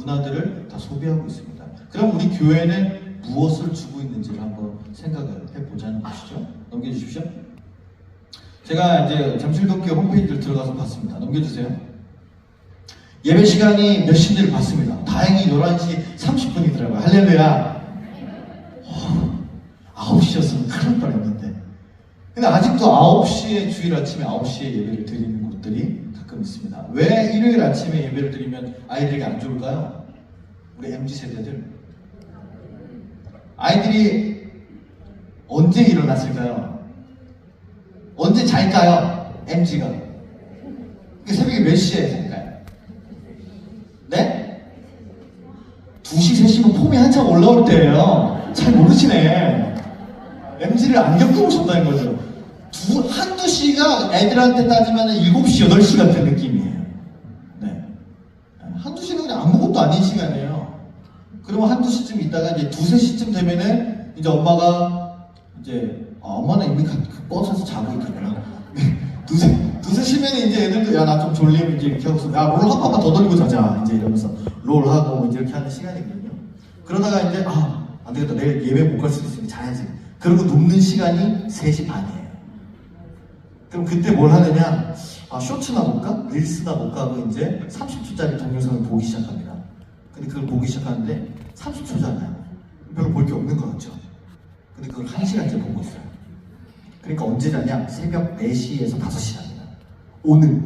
문화들을 다 소비하고 있습니다. 그럼 우리 교회는 무엇을 주고 있는지를 한번 생각을 해보자는 것이죠. 넘겨주십시오. 제가 이제 잠실교회 홈페이지를 들어가서 봤습니다. 넘겨주세요. 예배 시간이 몇 시인지를 봤습니다. 다행히 11시 30분이더라고요. 할렐루야. 9시였으면 큰일 날 뻔했는데. 근데 아직도 9시에 주일 아침에 9시에 예배를 드리는 곳들이 가끔 있습니다. 왜 일요일 아침에 예배를 드리면 아이들에게 안 좋을까요? 우리 MZ세대들. 아이들이 언제 일어났을까요? 언제 잘까요? MZ가. 새벽에 몇 시에 잘까요? 네? 2시, 3시면 폼이 한참 올라올 때예요. 잘 모르시네. MZ를 안 겪어보셨다는 거죠. 한두 시가 애들한테 따지면 7시, 8시 같은 느낌이에요. 네. 한두 시는 그냥 아무것도 아닌 시간이에요. 그러면 한두 시쯤 있다가 이제 2, 3시쯤 되면은 이제 엄마가 이제 엄마는 이미 버스에서 자고 있겠구나. 2, 3시면 이제 애들도 야, 나 좀 졸리면 이제 이렇게 하고서 야, 롤 한 번만 더 돌리고 자자. 이제 이러면서 롤하고 이제 이렇게 하는 시간이거든요. 그러다가 이제 안 되겠다. 내일 예배 못 갈 수도 있으니까 자야지. 그리고 눕는 시간이 3시 반이에요. 그럼 그때 뭘 하느냐? 쇼츠나 볼까? 릴스나 볼까? 하고 이제 30초짜리 동영상을 보기 시작합니다. 근데 그걸 보기 시작하는데 30초잖아요. 별로 볼 게 없는 것 같죠? 근데 그걸 1시간째 보고 있어요. 그러니까 언제 자냐? 새벽 4시에서 5시 잡니다. 오늘.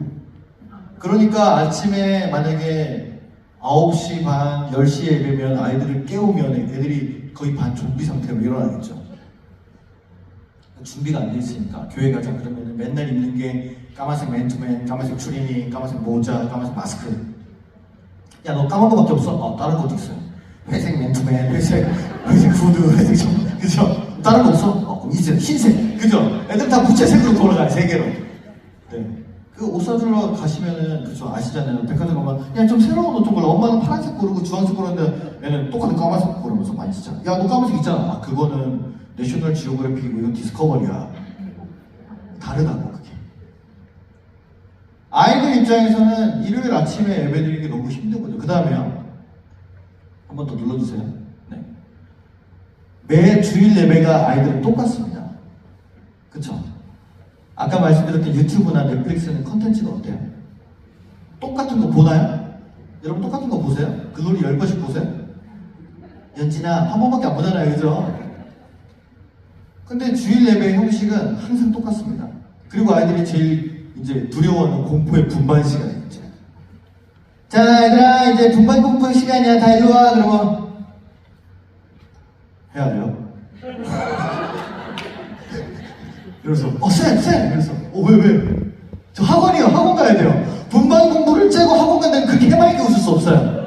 그러니까 아침에 만약에 9시 반, 10시에 예배면 아이들을 깨우면 애들이 거의 반 좀비 상태로 일어나겠죠. 준비가 안 돼 있으니까 교회 가자 그러면 맨날 입는 게 까만색 맨투맨, 까만색 추리닝, 까만색 모자, 까만색 마스크. 야, 너 까만 거밖에 없어? 다른 것도 있어요. 회색 맨투맨, 회색 후드, 회색 점, 그죠? 다른 거 없어? 그럼 이제 흰색, 그죠? 애들 다 구체색으로 돌아가요, 3개로. 네. 그 옷 사주러 가시면은, 그죠? 아시잖아요. 백화점 가면, 야, 좀 새로운 옷 좀 골라. 엄마는 파란색 고르고 주황색 고르는데, 얘는 똑같은 까만색 고르면서 많이 진짜. 야, 너 까만색 있잖아. 그거는 내셔널 지오그래픽이고 이건 디스커버리야. 다르다고 그게. 아이들 입장에서는 일요일 아침에 예배드리기 너무 힘들거든요. 그 다음에요. 한 번 더 눌러주세요. 네. 매 주일 예배가 아이들은 똑같습니다. 그쵸? 아까 말씀드렸던 유튜브나 넷플릭스는 컨텐츠가 어때요? 똑같은 거 보나요? 여러분 똑같은 거 보세요? 글로리 10번씩 보세요? 연진아 한 번밖에 안 보잖아요. 그죠? 근데 주일 예배 형식은 항상 똑같습니다. 그리고 아이들이 제일 이제 두려워하는 공포의 분반 시간이죠. 자, 얘들아, 이제 분반 공부 시간이야. 다 일로 와. 그러면 해야 돼요. 그래서 쌤! 그래서 왜? 저 학원이요. 학원 가야 돼요. 분반 공부를 째고 학원 간다면 그렇게 해맑게 웃을 수 없어요.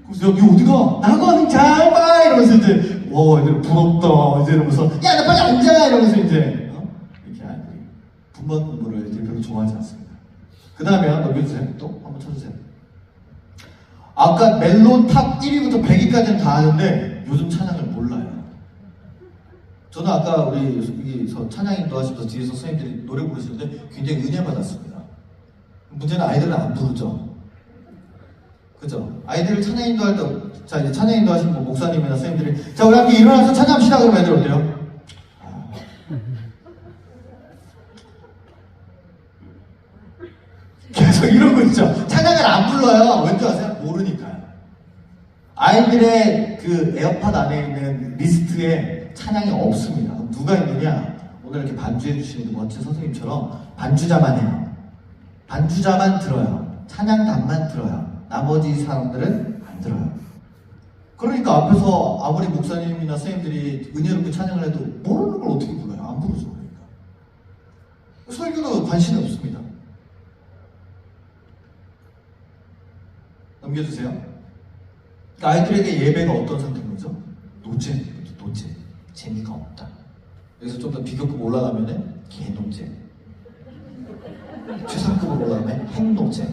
그래서 여기 어디가? 학원 잘 봐! 이러면서 이제 애들 부럽다. 이제 이러면서 야, 나 빨리 앉아! 이러면서 이제 이렇게 아이들이 분반 공부를 애들이 별로 좋아하지 않습니다. 그 다음에 넘겨주세요. 또 한번 쳐주세요. 아까 멜론 탑 1위부터 100위까지는 다 아는데 요즘 찬양을 몰라요. 저는 아까 우리 여기서 찬양 인도하시면서 뒤에서 선생님들이 노래 부르시는데 굉장히 은혜 받았습니다. 문제는 아이들은 안 부르죠. 그죠? 아이들을 찬양 인도할 때, 자, 이제 찬양 인도하신 목사님이나 선생님들이, 자, 우리 함께 일어나서 찬양합시다. 그러면 애들 어때요? 계속 이러고 있죠. 찬양을 안 불러요. 왠지 아세요? 모르니까요. 아이들의 그 에어팟 안에 있는 리스트에 찬양이 없습니다. 그럼 누가 있느냐? 오늘 이렇게 반주해 주시는 멋진 선생님처럼 반주자만 해요. 반주자만 들어요. 찬양단만 들어요. 나머지 사람들은 안 들어요. 그러니까 앞에서 아무리 목사님이나 선생님들이 은혜롭게 찬양을 해도 모르는 걸 어떻게 불러요? 안 부르죠. 그러니까. 설교도 관심이 없습니다. 넘겨주세요. 그러니까 아이들에게 예배가 어떤 상태인 거죠? 노제. 재미가 없다. 여기서 좀 더 비교급 올라가면은 개노제. 최상급으로 올라가면 핵노제.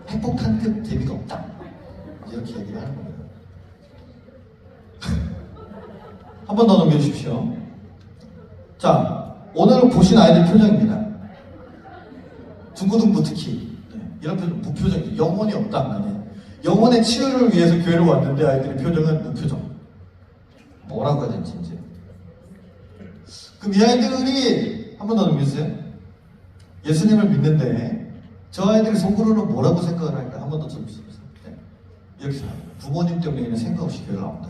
핵폭탄급 재미가 없다. 이렇게 얘기를 하는 겁니다. 한 번 더 넘겨주십시오. 자, 오늘 보신 아이들 표정입니다. 둥구둥구 특히. 네, 이런 표정, 무표정이죠. 영혼이 없다. 나는. 영혼의 치유를 위해서 교회를 왔는데 아이들의 표정은 무표정. 뭐라고 해야 되지 이제. 그럼 이 아이들이 한 번 더 넘겨주세요. 예수님을 믿는데 저 아이들이 속으로는 뭐라고 생각을 할까? 한 번 더 쳐주세요. 네. 이렇게 생각해요. 부모님 때문에 그냥 생각 없이 교회를 나온다.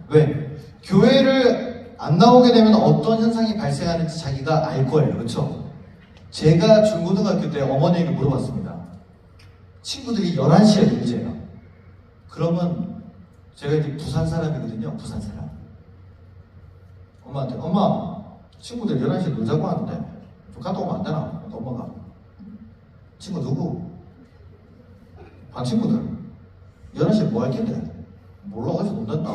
왜? 교회를 안 나오게 되면 어떤 현상이 발생하는지 자기가 알 거예요. 그렇죠? 제가 중고등학교 때 어머니에게 물어봤습니다. 친구들이 11시에 놀재요. 그러면 제가 이제 부산 사람이거든요. 부산 사람. 엄마한테 엄마 친구들 11시에 놀자고 하는데 좀 갔다 오면 안 되나? 그러니까 엄마가 친구 누구? 반 친구들 11시에 뭐 할 텐데? 몰라 어디서 논단다.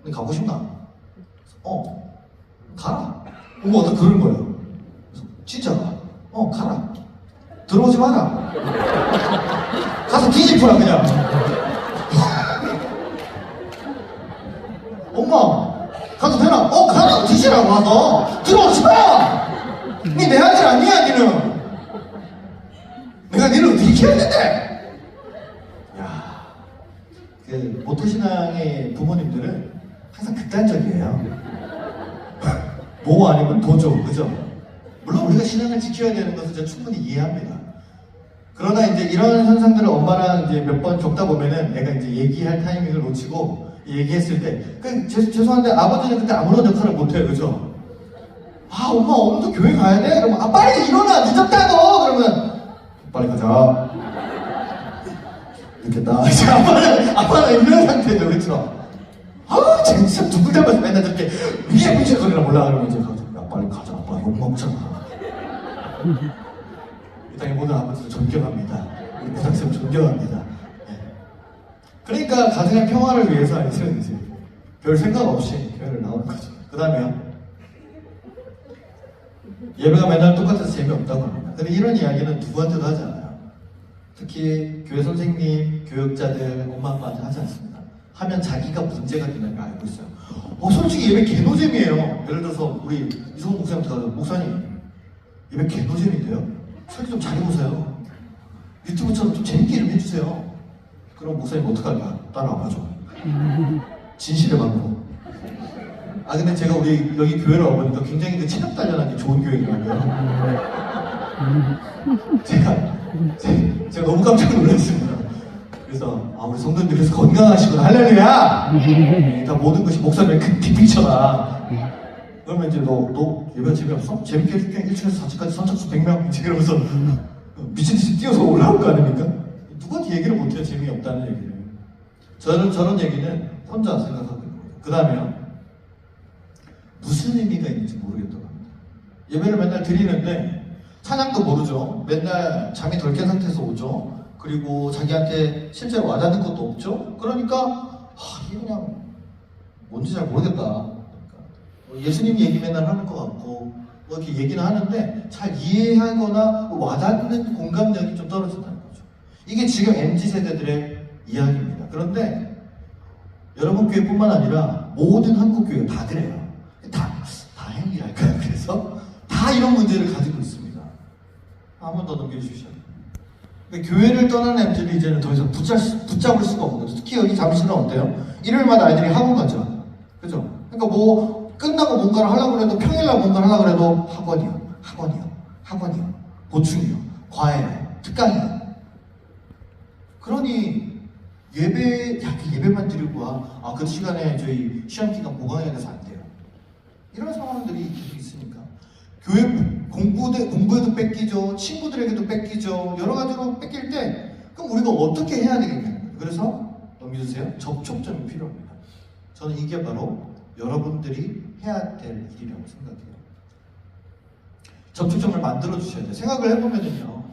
근데 가고 싶나? 가라. 어머 그러는 거예요. 진짜 가라. 들어오지 마라. 가서 뒤집어라 그냥. 엄마 가도 되나? 가라. 뒤지라고 와서 들어오지 마. 니 내 아들 아니야 니는. 내가 니를 어떻게 해야 되는데? 야, 그 모토신앙의 부모님들은 항상 극단적이에요. 뭐 아니면 도죠, 그죠? 물론 우리가 신앙을 지켜야 되는 것은 제가 충분히 이해합니다. 그러나 이제 이런 현상들을 엄마랑 이제 몇 번 겪다 보면은 애가 이제 얘기할 타이밍을 놓치고 얘기했을 때, 죄송한데 아버지는 그때 아무런 역할을 못해요, 그죠? 엄마 오늘도 교회 가야 돼? 그러면 빨리 일어나 늦었다고! 그러면 빨리 가자. 늦겠다. 아빠는 이런 상태죠, 그렇죠? 진짜 누굴 닮아서 맨날 저렇게 위에 붙일 소리나 몰라. 그러면 이제 가서 야 빨리 가자. 아빠 욕 먹잖아. 이 땅의 모든 아버지를 존경합니다. 우리 부탁쌤 존경합니다. 네. 그러니까 가정의 평화를 위해서 아이들은 이제 별 생각 없이 교회를 나오는 거죠. 그 다음에 예배가 맨날 똑같아서 재미없다고 합니다. 근데 이런 이야기는 누구한테도 하지 않아요. 특히 교회 선생님, 교육자들, 엄마 아빠한테 하지 않습니다. 하면 자기가 문제가 되는 걸 알고 있어요. 솔직히 예배 개노잼이에요. 예를 들어서 우리 이성훈 목사님한테 가서 목사님 예배 개노잼인데요? 설계 좀 잘해보세요. 유튜브처럼 좀 재밌게 좀 해주세요. 그럼 목사님 어떡할까? 따라와봐줘. 진실의 방법. 근데 제가 우리 여기 교회를 와보니까 굉장히 그 체력 단련하기 좋은 교회더라고요. 제가 너무 깜짝 놀랐습니다. 그래서 우리 성도님들께서 건강하시구나 할렐루야. 다 모든 것이 목사님의 큰 빅픽처다. 그러면 이제 너 예배 재미없어? 재밌게 해줄게. 1층에서 4층까지 선착순 100명 이제 그러면서 미친듯이 뛰어서 올라올 거 아닙니까? 누구한테 얘기를 못해요. 재미없다는 얘기를. 저런 얘기는 혼자 생각하고 있는 거예요. 그 다음에요, 무슨 의미가 있는지 모르겠다고 합니다. 예배를 맨날 드리는데 찬양도 모르죠. 맨날 잠이 덜 깬 상태에서 오죠. 그리고 자기한테 실제로 와닿는 것도 없죠. 그러니까 이게 그냥 뭔지 잘 모르겠다. 그러니까 예수님 얘기 맨날 하는 것 같고 이렇게 얘기는 하는데 잘 이해하거나 와닿는 공감력이 좀 떨어진다는 거죠. 이게 지금 MZ세대들의 이야기입니다. 그런데 여러분 교회뿐만 아니라 모든 한국 교회가 다 그래요. 다행이랄까요. 그래서 다 이런 문제를 가지고 있습니다. 한 번 더 넘겨주시죠. 그러니까 교회를 떠나는 애들이 이제는 더 이상 붙잡을 수가 없는 거죠. 특히 여기 잠실은 어때요? 일요일마다 아이들이 학원 가죠. 그죠? 그러니까 뭐 끝나고 뭔가를 하려고 해도 평일날 뭔가를 하려고 해도 학원이요. 보충이요. 과외요. 특강이요. 그러니 예배만 드리고 그 시간에 저희 시험기간 보강해야 돼서 안 돼요. 이런 상황들이 계속 있으니까 교회 공부에도 뺏기죠. 친구들에게도 뺏기죠. 여러 가지로 뺏길 때 그럼 우리가 어떻게 해야 되겠냐는 거예요. 그래서 넘겨주세요. 접촉점이 필요합니다. 저는 이게 바로 여러분들이 해야 될 일이라고 생각해요. 접촉점을 만들어 주셔야 돼요. 생각을 해보면요,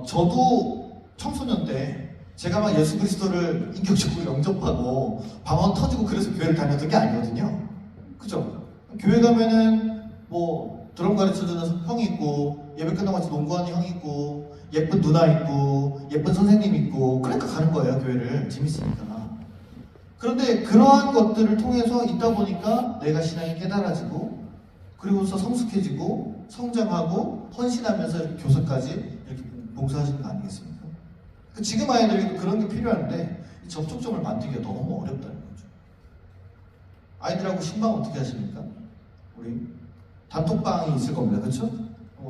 저도 청소년 때 제가 막 예수 그리스도를 인격적으로 영접하고 방언 터지고 그래서 교회를 다녔던 게 아니거든요. 그죠? 교회 가면은 뭐 드럼 가르쳐주는 형이 있고 예배 끝나고 같이 농구하는 형이 있고 예쁜 누나 있고 예쁜 선생님 있고 그러니까 가는 거예요. 교회를 재밌으니까. 그런데 그러한 것들을 통해서 있다 보니까 내가 신앙이 깨달아지고 그리고서 성숙해지고 성장하고 헌신하면서 이렇게 교사까지 이렇게 봉사하시는 거 아니겠습니까? 지금 아이들에게도 그런 게 필요한데 이 접촉점을 만들기가 너무 어렵다는 거죠. 아이들하고 신방 어떻게 하십니까? 우리 단톡방이 있을 겁니다. 그렇죠?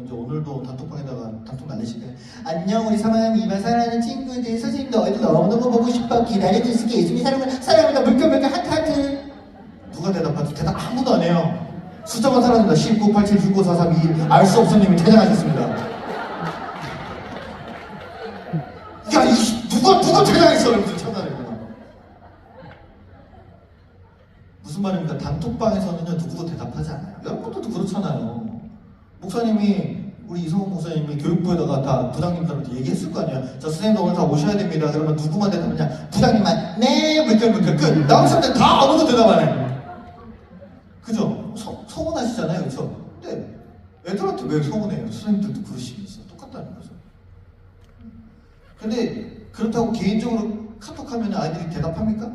이제 오늘도 단톡방에다가 단톡 날리실 거예요. 안녕 우리 3학년 2반 사랑하는 친구들, 선생님 너희들 너무너무 보고 싶어 기다리고 있을게. 예수님 사랑합니다 물결 하트. 누가 대답하지? 대답 아무도 안 해요. 숫자만 사라진다. 19, 87, 69, 4, 3, 2, 알 수 없어님이 퇴장하셨습니다. 야, 누가 퇴장했어? 이러면서 찾아내구나. 무슨 말입니까? 단톡방에서는요, 누구도 대답하지 않아요. 여러분들도 그렇잖아요. 목사님이, 우리 이성훈 목사님이 교육부에다가 다 부장님들한테 얘기했을 거 아니야. 자, 선생님도 오늘 다 오셔야 됩니다. 그러면 누구만 대답하냐? 부장님만, 네, 물결, 끝. 나머지 사람들 다 아무도 대답 안 해. 그죠? 서운하시잖아요, 그죠? 근데 애들한테 왜 서운해요? 선생님들도 그러시면서 똑같다는 거죠. 근데 그렇다고 개인적으로 카톡하면 아이들이 대답합니까?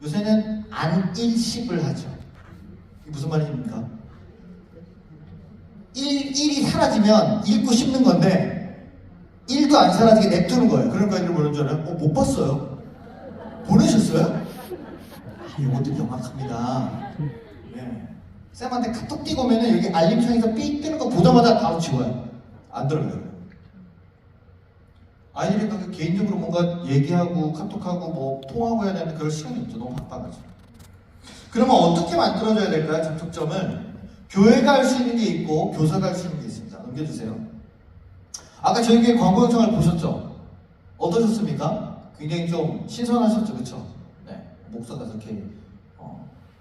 요새는 안일십을 하죠. 이게 무슨 말입니까? 1이 사라지면 읽고 씹는 건데 1도 안 사라지게 냅두는 거예요. 그러니까 애들이 뭐라는 줄 알아요? 못 봤어요. 보내셨어요? 이것도 영악합니다. 네. 쌤한테 카톡 띄고 오면은 여기 알림창에서 삑 뜨는 거 보자마자 바로 지워요. 안 들어가요. 아이들이 그 개인적으로 뭔가 얘기하고 카톡하고 뭐 통화하고 해야 되는데 그럴 시간이 없죠. 너무 바빠가지고. 그러면 어떻게 만들어줘야 될까요? 접촉점을 교회가 할 수 있는 게 있고 교사가 할 수 있는 게 있습니다. 넘겨주세요. 아까 저희 교회 광고 영상을 보셨죠? 어떠셨습니까? 굉장히 좀 신선하셨죠, 그렇죠? 네, 목사가 그렇게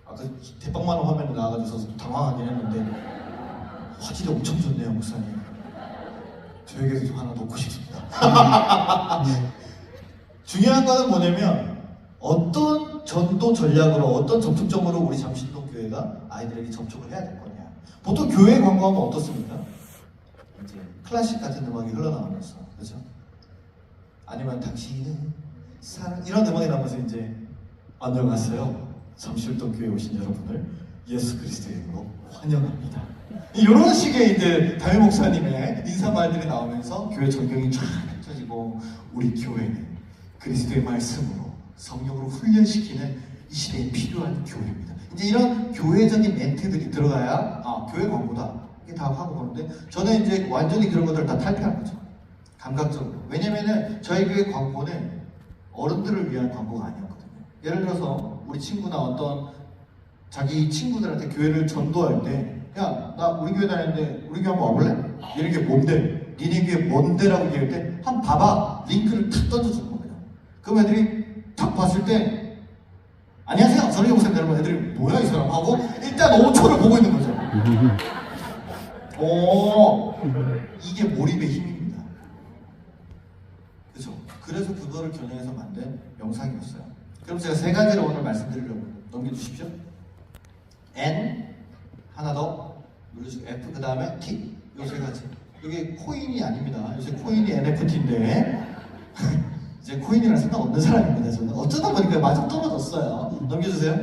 아까 대빵만한 화면에 나와가지고 당황하긴 했는데 화질이 엄청 좋네요, 목사님. 저에게도 좀 하나 놓고 싶습니다. 중요한 거는 뭐냐면 어떤 전도 전략으로 어떤 접촉점으로 우리 잠실동 교회가 아이들에게 접촉을 해야 될 거냐. 보통 교회 광고하면 어떻습니까? 이제 클래식 같은 음악이 흘러나오면서, 그렇죠? 아니면 당신은 사랑 이런 음악이 나오면서 이제 안녕하세요. 잠실동 교회 오신 여러분을 예수 그리스도의 이름으로 환영합니다. 이런 식의 이제 담임 목사님의 인사 말들이 나오면서 교회 전경이 쫙 펼쳐지고 우리 교회는 그리스도의 말씀으로 성령으로 훈련시키는 이 시대에 필요한 교회입니다. 이제 이런 교회적인 멘트들이 들어가야 교회 광고다 이게 다 하고 보는데 저는 이제 완전히 그런 것들을 다 탈피한 거죠. 감각적으로. 왜냐면은 저희 교회 광고는 어른들을 위한 광고가 아니었거든요. 예를 들어서 우리 친구나 어떤 자기 친구들한테 교회를 전도할 때 야, 나 우리 교회 다니는데 우리 교회 한번 와볼래? 이런 게 뭔데? 니네 교회 뭔데라고 얘기할 때 한번 봐봐. 링크를 탁 던져주는 겁니다. 그럼 애들이 딱 봤을 때 안녕하세요. 저희 목사님 여러분. 애들이 뭐야 이 사람 하고 일단 5초를 보고 있는 거죠. 이게 몰입의 힘입니다. 그렇죠? 그래서 그거를 겨냥해서 만든 영상이었어요. 그럼 제가 세 가지를 오늘 말씀드리려고 넘겨주십시오. N 하나 더 누르시고 F 그 다음에 T 요 세 가지. 이게 코인이 아닙니다. 요새 코인이 NFT인데 이제 코인이랑 상관없는 사람입니다. 저는 어쩌다 보니까 맞아 떨어졌어요. 넘겨주세요.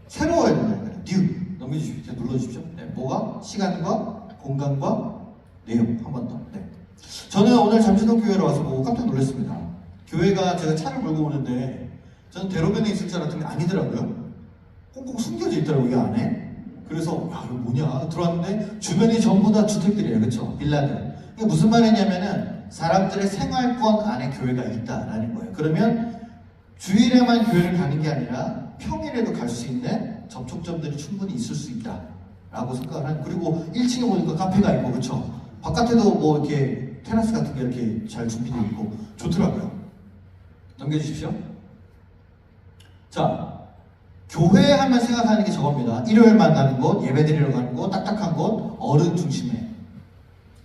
새로워야 된다. 뉴 넘겨주십시오. 눌러주십시오. 네, 뭐가? 시간과 공간과 내용 한 번 더. 네. 저는 오늘 잠시동 교회로 와서 보고 깜짝 놀랐습니다. 교회가 제가 차를 몰고 오는데 저는 대로변에 있을 줄 알았더니 아니더라고요. 꽁꽁 숨겨져 있더라고요, 이 안에. 그래서 야 이거 뭐냐 들어왔는데 주변이 전부 다 주택들이에요. 그렇죠? 빌라들. 이게 무슨 말이냐면은 사람들의 생활권 안에 교회가 있다라는 거예요. 그러면 주일에만 교회를 가는 게 아니라 평일에도 갈 수 있는 접촉점들이 충분히 있을 수 있다라고 생각을 하는. 그리고 1층에 보니까 카페가 있고 그렇죠? 바깥에도 뭐 이렇게 테라스 같은 게 이렇게 잘 준비되어 있고 좋더라고요. 넘겨주십시오. 자, 교회 하면 생각하는 게 저겁니다. 일요일만 가는 곳, 예배 드리러 가는 곳, 딱딱한 곳, 어른 중심의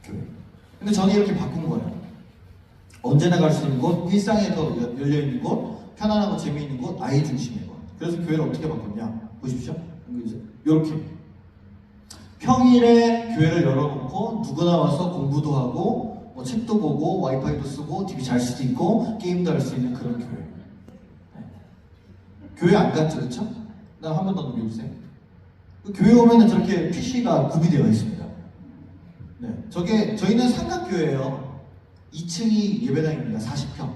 교회. 근데 저는 이렇게 바꾼 거예요. 언제나 갈 수 있는 곳, 일상에서 열려있는 곳, 편안하고 재미있는 곳, 아이 중심의 곳. 그래서 교회를 어떻게 바꿨냐? 보십시오. 이렇게. 평일에 교회를 열어놓고 누구나 와서 공부도 하고 뭐 책도 보고 와이파이도 쓰고 TV 잘 수도 있고 게임도 할 수 있는 그런 교회. 네. 교회 안 갔죠, 그렇죠? 나 한 번 더 넘겨주세요. 교회 오면은 저렇게 PC가 구비되어 있습니다. 네, 저희는 삼각교회예요. 2층이 예배당입니다. 40평.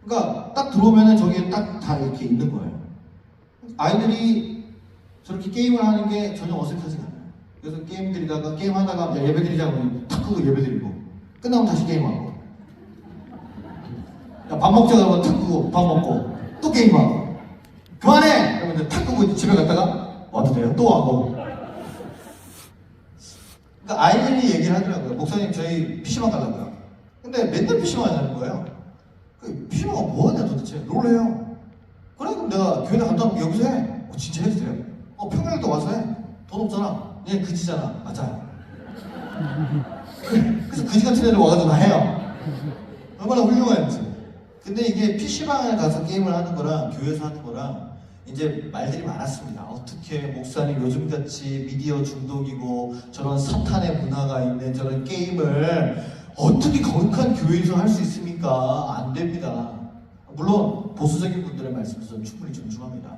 그러니까 딱 들어오면은 저기에 딱 다 이렇게 있는 거예요. 아이들이 저렇게 게임을 하는 게 전혀 어색하지가 않아요. 그래서 게임하다가 예배 드리자고 탁 끄고 예배 드리고 끝나면 다시 게임하고 야, 밥 먹자 그러면 탁 끄고 밥 먹고 또 게임하고 그만해! 그러면 이제 탁 끄고 집에 갔다가 와도 돼요? 또 하고. 그러니까 아이들이 얘기를 하더라고요. 목사님 저희 PC방 가려고요. 근데 맨날 PC방 하자는 거예요. 그 PC방가 뭐 하냐 도대체? 롤 해요. 그래 그럼 내가 교회에 간다 면 여기서 해. 진짜 해도 돼요? 평일에도 와서 해. 돈 없잖아. 얘 그지잖아. 맞아요. 그래서 그지 같은 애들 와가지고 다 해요. 얼마나 훌륭한지. 근데 이게 PC방에 가서 게임을 하는 거랑 교회에서 하는 거랑 이제 말들이 많았습니다. 어떻게 목사님 요즘같이 미디어 중독이고 저런 사탄의 문화가 있는 저런 게임을 어떻게 거룩한 교회에서 할 수 있습니까? 안 됩니다. 물론 보수적인 분들의 말씀도 저는 충분히 존중합니다.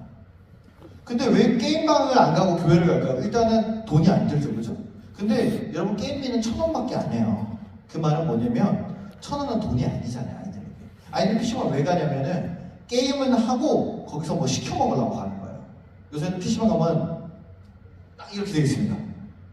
근데 왜 게임방을 안 가고 교회를 갈까요? 일단은 돈이 안 들죠, 그죠? 근데 여러분 게임비는 1,000원밖에 안 해요. 그 말은 뭐냐면 1,000원은 돈이 아니잖아요, 아이들에게. 아이들 PC방 왜 가냐면은 게임은 하고 거기서 뭐 시켜 먹으려고 하는 거예요. 요새는 PC방 가면 딱 이렇게 되어 있습니다.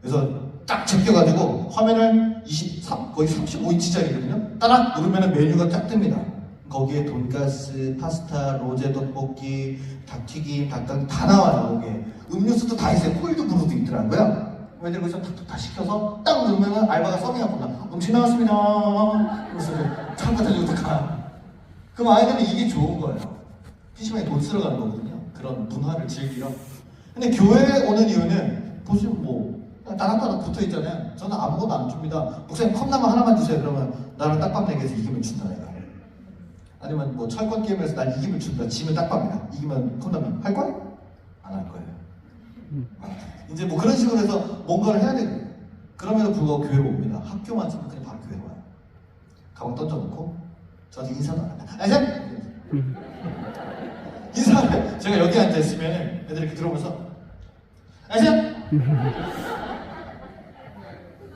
그래서 딱 제껴가지고 화면을 23, 거의 35인치짜리거든요. 따라 누르면 메뉴가 딱 뜹니다. 거기에 돈가스, 파스타, 로제 떡볶이, 닭튀김, 닭강 다 나와요. 거기에 음료수도 다 있어요. 콜드브루도 있더라고요. 애들 거기서 탁탁 다 시켜서 딱 누르면 알바가 서빙하고 온다. 음식 나왔습니다. 그래서 창가 달리고 딱 가. 그럼 아이들은 이게 좋은 거예요. PC방에 돈 쓰러 가는 거거든요. 그런 문화를 즐기러. 근데 교회에 오는 이유는 보시면 뭐 따닥따닥 붙어 있잖아요. 저는 아무것도 안 줍니다. 목사님 컵라면 하나만 주세요. 그러면 나랑 딱밤 내기에서 이기면 준다 내가. 아니면 뭐 철권 게임에서 난 이기면 준다. 지면 딱밤이다. 이기면 컵라면 할 거야? 안 할 거예요. 이제 뭐 그런 식으로 해서 뭔가를 해야 되거든요. 그럼에도 불구하고 교회로 옵니다. 학교만 지면 그냥 바로 교회로 와요. 가방 던져놓고 저한테 인사도 안 한다. 안녕! 인사를 제가 여기 앉아있으면 애들이 이렇게 들어오면서 안녕!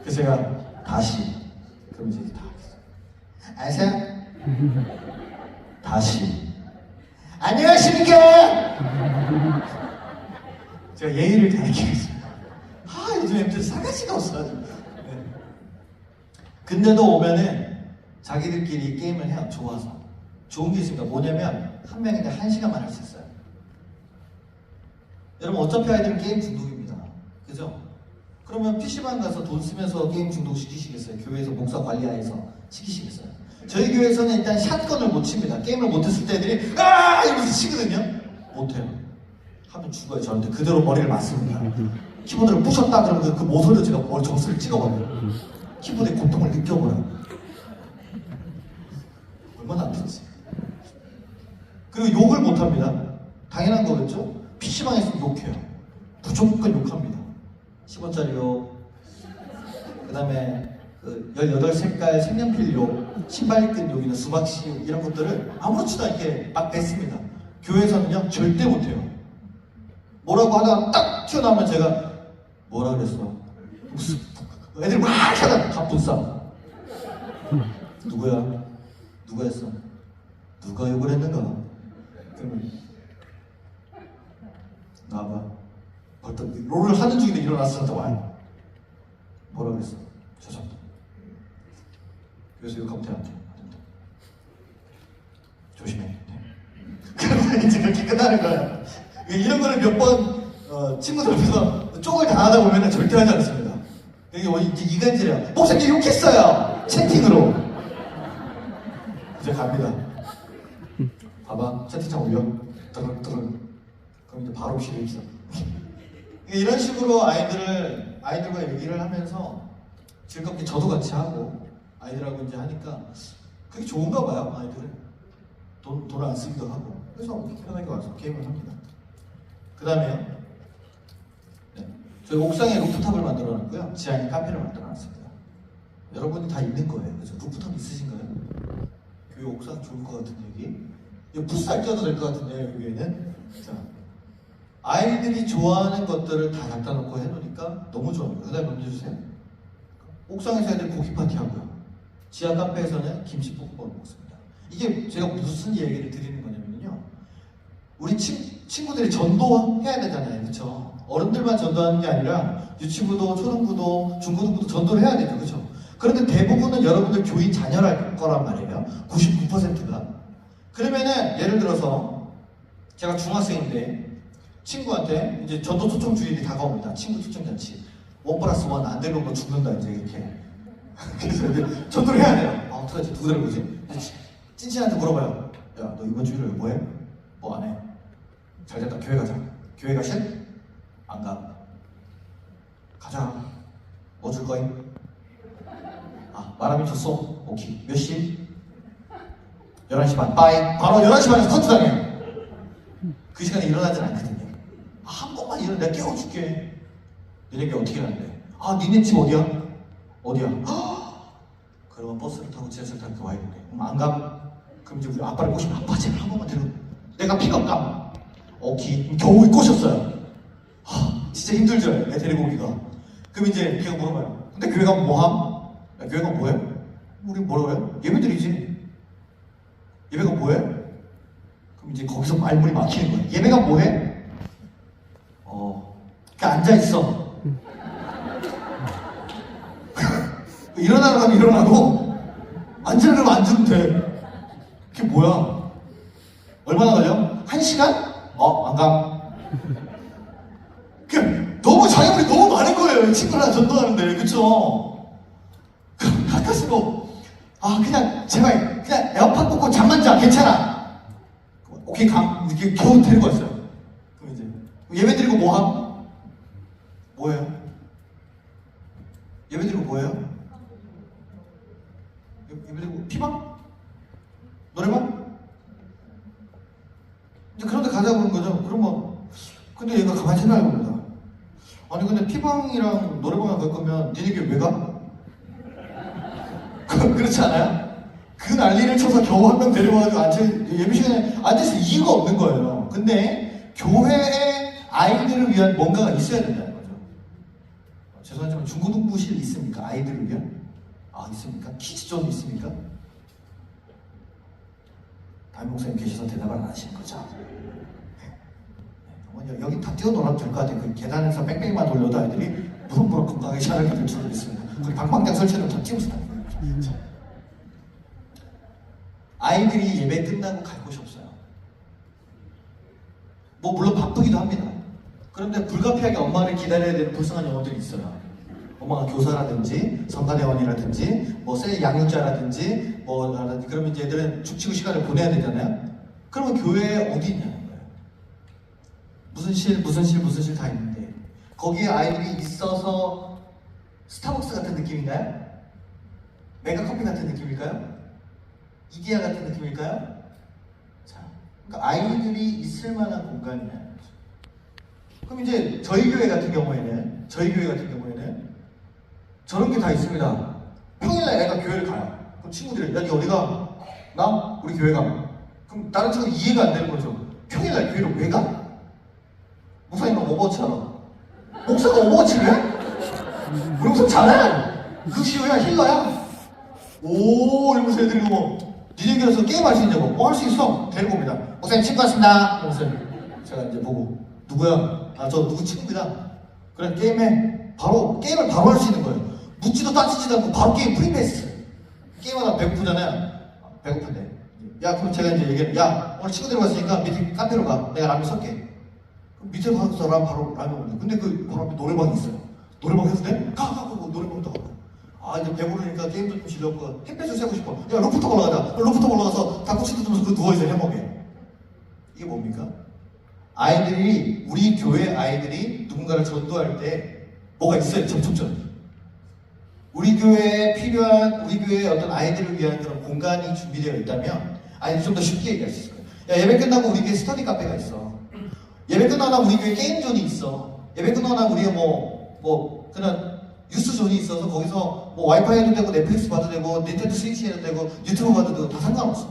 그래서 제가 다시 그럼 이제 다 안녕! 다시 안녕하십니까? 제가 예의를 가르치겠습니다. 요즘 애들 사가지가 없어가지고. 네. 근데도 오면은 자기들끼리 게임을 해요. 좋아서. 좋은 게 있습니다. 뭐냐면 한 명인데 1시간만 할 수 있어요. 여러분 어차피 아이들은 게임 중독입니다. 그죠? 그러면 PC방 가서 돈 쓰면서 게임 중독 시키시겠어요? 교회에서 목사 관리하에서 시키시겠어요? 저희 교회에서는 일단 샷건을 못 칩니다. 게임을 못했을 때 애들이 이러면서 치거든요. 못해요. 하면 죽어요. 저한테 그대로 머리를 맞습니다. 키보드를 부셨다 그러면 그 모서리로 제가 머리 정수를 찍어버려요. 키보드의 고통을 느껴버려요. 얼마나 아픈지. 그리고 욕을 못합니다. 당연한 거겠죠? PC방에서 욕해요. 무조건 욕합니다. 10원짜리 욕, 그 다음에 그 18색깔 색연필 욕, 신발끈 욕이나 수박씨 욕 이런 것들을 아무렇지도 않게 막 뱉습니다. 교회에서는요 절대 못해요. 뭐라고 하다가 딱 튀어나오면 제가 뭐라 그랬어? 애들이 막 하다가 갑분싸. 누구야? 누가 했어? 누가 욕을 했는가? 그러면 나와봐. 벌떡 롤을 하는 중인데 일어났어. 와요. 뭐라 그랬어? 죄송합니다. 그래서 욕하면 안 돼. 조심해. 네. 그러면 이제 그렇게 끝나는 거야. 이런 거를 몇 번 친구들 앞에서 쪽을 당하다 보면 절대 하지 않습니다. 이게 이간질이야. 목사님 욕했어요. 채팅으로. 이제 갑니다. 봐봐. 채팅창 올려. 뜨글. 그럼 이제 바로 시작했어. 이런 식으로 아이들과 얘기를 하면서 즐겁게 저도 같이 하고 아이들하고 이제 하니까 그게 좋은가 봐요. 아이들은 돈을 안 쓰기도 하고 그래서 편하게 와서 게임을 합니다. 그 다음에요. 네. 저희 옥상에 루프탑을 만들어 놨고요. 지하에 카페를 만들어 놨습니다. 여러분이 다 있는 거예요. 그래서 루프탑 있으신가요? 교회 옥상 좋을 것 같은 얘기. 이거 풋살 뛰어도 될 것 같은데요. 여기에는. 자, 아이들이 좋아하는 것들을 다 갖다 놓고 해놓으니까 너무 좋아요. 그 다음에 넘겨주세요. 옥상에서 애들 고기 파티 하고요. 지하 카페에서는 김치볶음밥을 먹습니다. 이게 제가 무슨 얘기를 드리는 거냐면요. 우리 친구들이 전도해야 되잖아요. 그렇죠? 어른들만 전도하는 게 아니라 유치부도, 초등부도, 중고등부도 전도를 해야 되죠. 그렇죠? 그런데 대부분은 여러분들 교인 자녀랄 거란 말이에요. 99%가. 그러면은 예를 들어서 제가 중학생인데 친구한테 이제 전도 초청 주일이 다가옵니다. 친구 초청 잔치. 1+1 안 되는 거 죽는다 이제 이렇게. 그래서 이제 전도를 해야 돼요. 아 어떡하지? 누구 데려오지? 찐친한테 물어봐요. 야 너 이번 주일에 뭐해? 뭐 안 해? 잘 됐다. 교회 가자. 교회 가실? 안 가. 가자. 뭐 줄 거임? 아 말하면 줬어. 오케이. 몇 시? 11시 반. 빠이. 바로 11시 반에서 커트 당해요. 그 시간에 일어나진 않거든요. 아, 한 번만 일어나. 내가 깨워줄게. 너네게 어떻게 하는데? 아 니네 집 어디야? 어디야? 그러면 버스를 타고 지하철 타고 와야 돼. 안 가? 그럼 이제 우리 아빠를 꼬시면 아빠 제발 한 번만 데려. 내가 픽업감. 오케이. 겨우 꼬셨어요. 진짜 힘들죠. 애 데리고 오기가. 그럼 이제 걔가 물어봐요. 근데 교회 가면 뭐함? 야, 교회 가면 뭐해? 우리 뭐라고 해요? 예배드리지. 예배가 뭐해? 그럼 이제 거기서 말문이 막히는 거야. 예배가 뭐해? 그냥 앉아있어. 일어나라면 일어나고 앉으라면 앉으면 돼. 그게 뭐야? 얼마나 걸려? 1시간? 안 가. 그냥 너무 장애물이 너무 많은 거예요. 이 친구랑 전도하는데. 그쵸? 가까스로 그냥 제발 그냥 에어팟 꽂고 잠만 자. 괜찮아. 오케이 이렇게 겨우 데리고 왔어요. 그럼 이제 예배 드리고 뭐함? 뭐예요? 예배 드리고 뭐예요? 예배 드리고 피방? 노래방? 이제 그런데 가자고 그러는 거죠. 그러면 근데 얘가 가만히 생각해봅니다. 아니 근데 피방이랑 노래방을 갈 거면 니네끼리 왜 가? 그렇지 않아요? 그 난리를 쳐서 겨우 한 명 데려와가지고 예배 시간에 앉아있을 이유가 없는 거예요. 근데 교회에 아이들을 위한 뭔가가 있어야 된다는 거죠. 죄송하지만 중고등부실 있습니까? 아이들을 위한? 있습니까? 키즈존 있습니까? 담임 목사님 계셔서 대답을 안 하시는 거죠. 여기 다 뛰어놀아도 될 것 같아요. 그 계단에서 뺑뺑이만 돌려도 아이들이 무럭무럭 건강하게 자라게 될 줄 믿습니다. 거기 방방장 설치는 다 찍어서 다니는 거죠. 아이들이 예배 끝나고 갈 곳이 없어요. 뭐 물론 바쁘기도 합니다. 그런데 불가피하게 엄마를 기다려야 되는 불쌍한 영혼들이 있어요. 엄마가 교사라든지 성가대원이라든지 새 양육자라든지 그러면 이제 애들은 죽치고 시간을 보내야 되잖아요. 그러면 교회에 어디 있냐는 거예요. 무슨 실 다 있는데 거기에 아이들이 있어서 스타벅스 같은 느낌인가요? 메가커피 같은 느낌일까요? 이디야 같은 느낌일까요? 자, 그러니까 아이들이 있을 만한 공간이냐. 그럼 이제 저희 교회 같은 경우에는 저런 게 다 있습니다. 평일날 애가 교회를 가요. 그럼 친구들이 야, 니 어디 가? 나? 우리 교회 가. 그럼 다른 친구는 이해가 안 되는 거죠. 평일날 교회를 왜 가? 목사님은 오버워치 알아. 목사가 오버워치를 해? 우리 목사 잘해. 그 시호야 힐러야. 오 이러면서 애들이 니네 교회에서 게임할 수 있냐고. 할 수 있어. 데리고 옵니다. 목사님 친구 왔습니다. 목사님 제가 이제 보고 누구야? 저 누구 친구입니다. 그래 게임을 바로 할 수 있는 거예요. 묻지도 따지지도 않고 바로 게임 프리패스. 게임하다 배고프잖아요. 배고픈데 야 그럼 제가 이제 얘기해. 야 오늘 친구 데려갔으니까 밑에 카페로 가. 내가 라면 쏠게. 밑에 가서 바로 라면 먹는데 근데 그 바로 앞에 노래방이 있어요. 노래방 해도 돼? 가 노래방도 가고. 이제 배부르니까 게임도 좀 질렀고 햇볕을 쐬고 싶어. 야 루프탑 올라가자. 루프탑 올라가서 닭꼬치도 들면서 누워있어 해먹게. 이게 뭡니까? 우리 교회 아이들이 누군가를 전도할 때 뭐가 있어요? 접촉점. 우리 교회에 필요한 우리 교회의 어떤 아이들을 위한 그런 공간이 준비되어 있다면 아이들이 좀 더 쉽게 얘기할 수 있을 거예요. 야 예배 끝나고 우리 교회 스터디 카페가 있어. 예배 끝나고 우리 교회 게임존이 있어. 예배 끝나고 우리의 그냥 뉴스존이 있어서 거기서 와이파이 해도 되고 넷플릭스 봐도 되고 닌텐도 스위치 해도 되고 유튜브 봐도 되고 다 상관없어.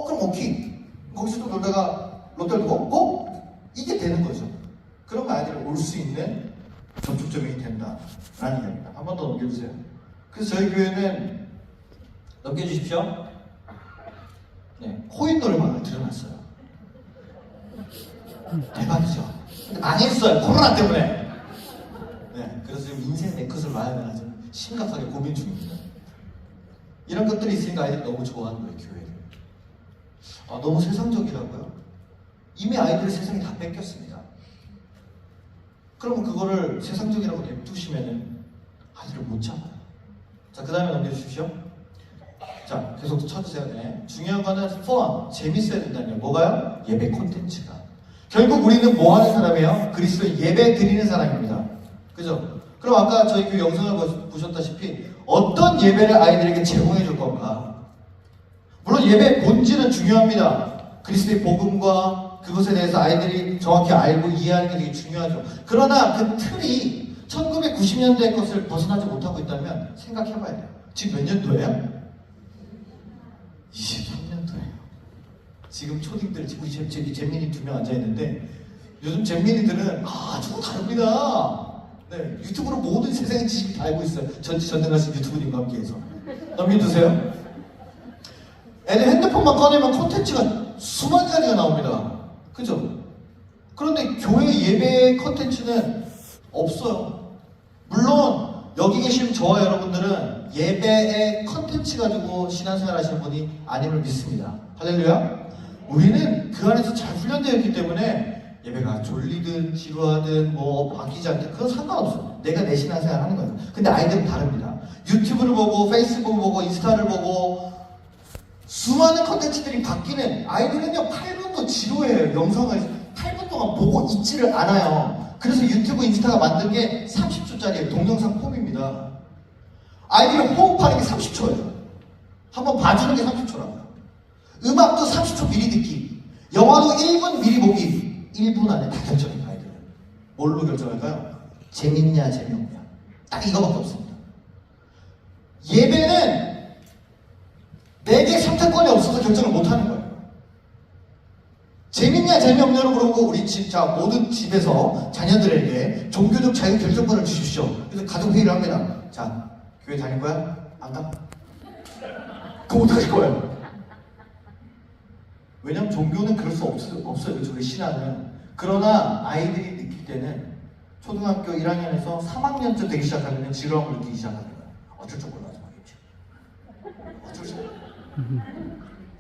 그럼 오케이. 거기서 또 놀다가 롯데월드 먹고 이게 되는 거죠. 그런 아이들이 올 수 있는 접촉점이 된다라는 이야기입니다. 한 번 더 넘겨주세요. 그래서 저희 교회는 넘겨주십시오. 네, 코인 노래방을 들여놨어요. 대박이죠. 근데 망했어요. 코로나 때문에. 네, 그래서 지금 인생 네컷을 놔야 되나 좀 심각하게 고민 중입니다. 이런 것들이 있으니까 아이들이 너무 좋아하는 거예요, 교회를. 아, 너무 세상적이라고요? 이미 아이들이 세상에 다 뺏겼습니다. 그러면 그거를 세상적이라고 냅두시면은 아이들을 못 잡아요. 자, 그 다음에 넘겨주십시오. 자, 계속 쳐주세요. 네. 중요한 거는 fun, 재밌어야 된다는 거예요. 뭐가요? 예배 콘텐츠가. 결국 우리는 뭐 하는 사람이에요? 그리스도 예배 드리는 사람입니다. 그죠? 그럼 아까 저희 그 영상을 보셨다시피 어떤 예배를 아이들에게 제공해 줄 건가? 물론 예배 본질은 중요합니다. 그리스도의 복음과 그것에 대해서 아이들이 정확히 알고 이해하는 게 되게 중요하죠. 그러나 그 틀이 1990년대 것을 벗어나지 못하고 있다면 생각해봐야 돼요. 지금 몇 년도예요? 23년도예요. 지금 초딩들, 우리 잼민이 2명 앉아있는데 요즘 잼민이들은 아주 다릅니다. 네, 유튜브로 모든 세상의 지식을 다 알고 있어요. 전능하신 유튜브님과 함께해서. 넘겨주세요. 애들 핸드폰만 꺼내면 콘텐츠가 수만 가지가 나옵니다. 그죠? 그런데 교회 예배 콘텐츠는 없어요. 물론 여기 계신 저와 여러분들은 예배의 콘텐츠 가지고 신앙생활 하시는 분이 아님을 믿습니다. 할렐루야. 우리는 그 안에서 잘 훈련되어 있기 때문에 예배가 졸리든 지루하든 뭐 바뀌지 않든 그건 상관없어. 내가 내 신앙생활 하는 거예요. 근데 아이들은 다릅니다. 유튜브를 보고 페이스북을 보고 인스타를 보고 수많은 컨텐츠들이 바뀌는 아이들은요 8분도 지루해요. 영상을 8분 동안 보고 있지를 않아요. 그래서 유튜브 인스타가 만든 게 30초짜리 동영상 폼입니다. 아이들이 호흡하는 게 30초예요. 한번 봐주는 게 30초라고요. 음악도 30초 미리 듣기, 영화도 1분 미리 보기. 1분 안에 다 결정해요. 아이들은 뭘로 결정할까요? 재밌냐 재미없냐 딱 이거밖에 없습니다. 예배는 내게 선택권이 없어서 결정을 못하는 거예요. 재밌냐 재미없냐로 물어보고 우리 모든 집에서 자녀들에게 종교적 자유 결정권을 주십시오. 그래서 가족 회의를 합니다. 자, 교회 다닐 거야? 안 가? 그럼 어떡할 거예요? 왜냐면 종교는 그럴 수 없어요. 저희 신앙은. 그러나 아이들이 느낄 때는 초등학교 1학년에서 3학년쯤 되기 시작하면 지루함을 느끼기 시작하는 거예요. 어쩔 줄 몰라서 말이죠. 어쩔 줄 몰라.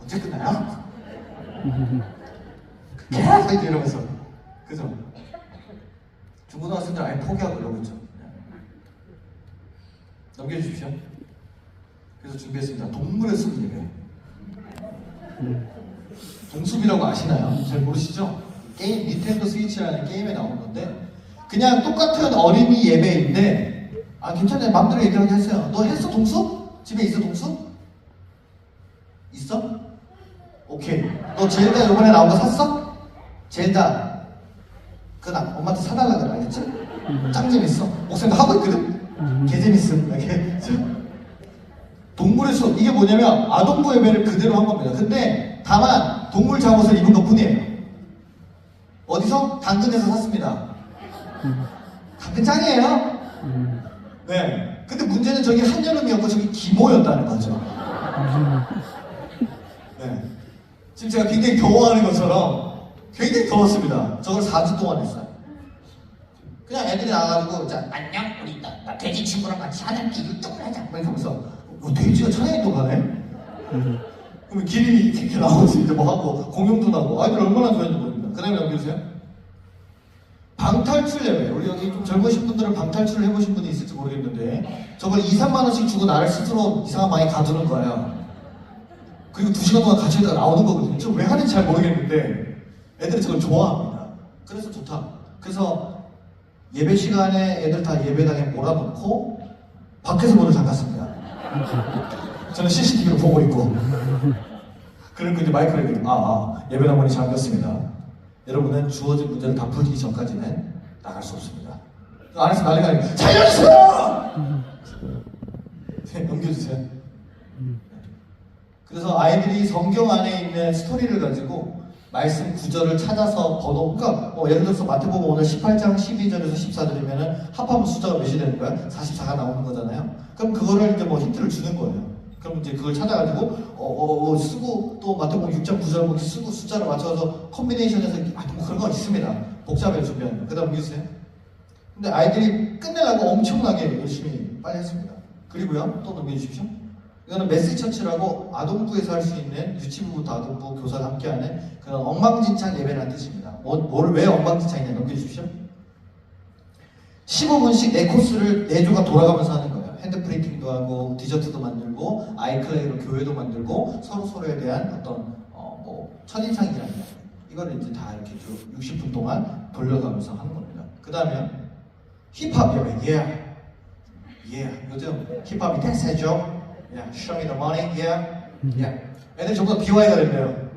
언제 끝나요? 계속 이러면서. 그죠? 중고등학생들 아예 포기하고 이러고 있죠. 넘겨주십시오. 그래서 준비했습니다. 동물의 숲 예배. 동숲이라고 아시나요? 잘 모르시죠? 게임 닌텐도 스위치라는 게임에 나오는 건데 그냥 똑같은 어린이 예배인데 괜찮아요. 마음대로 얘기하게 했어요. 너 했어 동숲? 집에 있어 동숲? 있어? 오케이. 너 젤다 이번에 나온 거 샀어? 젤다 그건 엄마한테 사달라 그래. 알겠지? 짱 재밌어. 목사님도 하고 있거든. 개 재밌음. 동물의 숲 이게 뭐냐면 아동부 예배를 그대로 한 겁니다. 근데 다만 동물 잠옷을 입은 것 뿐이에요. 어디서? 당근에서 샀습니다. 당근 짱이에요? 네. 근데 문제는 저기 한여름이었고 저기 기모였다는 거죠. 네. 지금 제가 굉장히 더워하는 것처럼 굉장히 더웠습니다. 저걸 4주 동안 했어요. 그냥 애들이 나와가지고 자, 안녕 우리 나 돼지 친구랑 같이 하늘길 유튜브를 하자 막 이러면서 돼지가 차에 또 가네? 그러면 길이 이렇게 나오지 이제 뭐 하고 공용도 나고 아이들 얼마나 좋아했는지 모릅니다. 그 다음에 넘겨주세요. 방탈출 예배. 우리 여기 좀 젊으신 분들은 방탈출을 해보신 분이 있을지 모르겠는데 저걸 2, 3만 원씩 주고 나를 스스로 이상한 방에 가두는 거예요. 그리고 2시간 동안 같이 있다가 나오는 거거든요. 저 왜 하는지 잘 모르겠는데 애들이 저걸 좋아합니다. 그래서 좋다. 그래서 예배 시간에 애들 다 예배당에 몰아놓고 밖에서 문을 잠갔습니다. 저는 CCTV로 보고 있고 그리고 이제 마이크를 얘기해요. 예배당 문이 잠겼습니다. 여러분은 주어진 문제를 다 풀기 전까지는 나갈 수 없습니다. 안에서 난리가 아니고 살려주세요! 넘겨주세요. 그래서 아이들이 성경 안에 있는 스토리를 가지고 말씀 구절을 찾아서 번호, 그러니까 예를 들어서 마태복음 오늘 18장 12절에서 14절이면은 합하면 숫자가 몇이 되는 거야? 44가 나오는 거잖아요. 그럼 그거를 이제 힌트를 주는 거예요. 그럼 이제 그걸 찾아가지고 쓰고 또 마태복음 6장 9절 보기 쓰고 숫자를 맞춰서 컴비네이션해서 뭐 그런 거 있습니다. 복잡하게 준비하는. 그 다음 보겠어요. 근데 아이들이 끝내려고 엄청나게 열심히 빨리 했습니다. 그리고요, 또 넘겨주십시오. 이거는 메시처치라고 아동부에서 할 수 있는 유치부부터 아동부 교사가 함께하는 그런 엉망진창 예배라는 뜻입니다. 뭐를 왜 엉망진창이냐 넘겨주십시오. 15분씩 4코스를 4조가 돌아가면서 하는 거예요. 핸드프린팅도 하고 디저트도 만들고 아이클레이로 교회도 만들고 서로에 대한 어떤 첫인상이라는 거 이거를 이제 다 이렇게 60분 동안 돌려가면서 하는 겁니다. 그 다음에 힙합 예배 요즘 힙합이 대세죠. Show me the money, 애들 전부 다 BY가 된대요.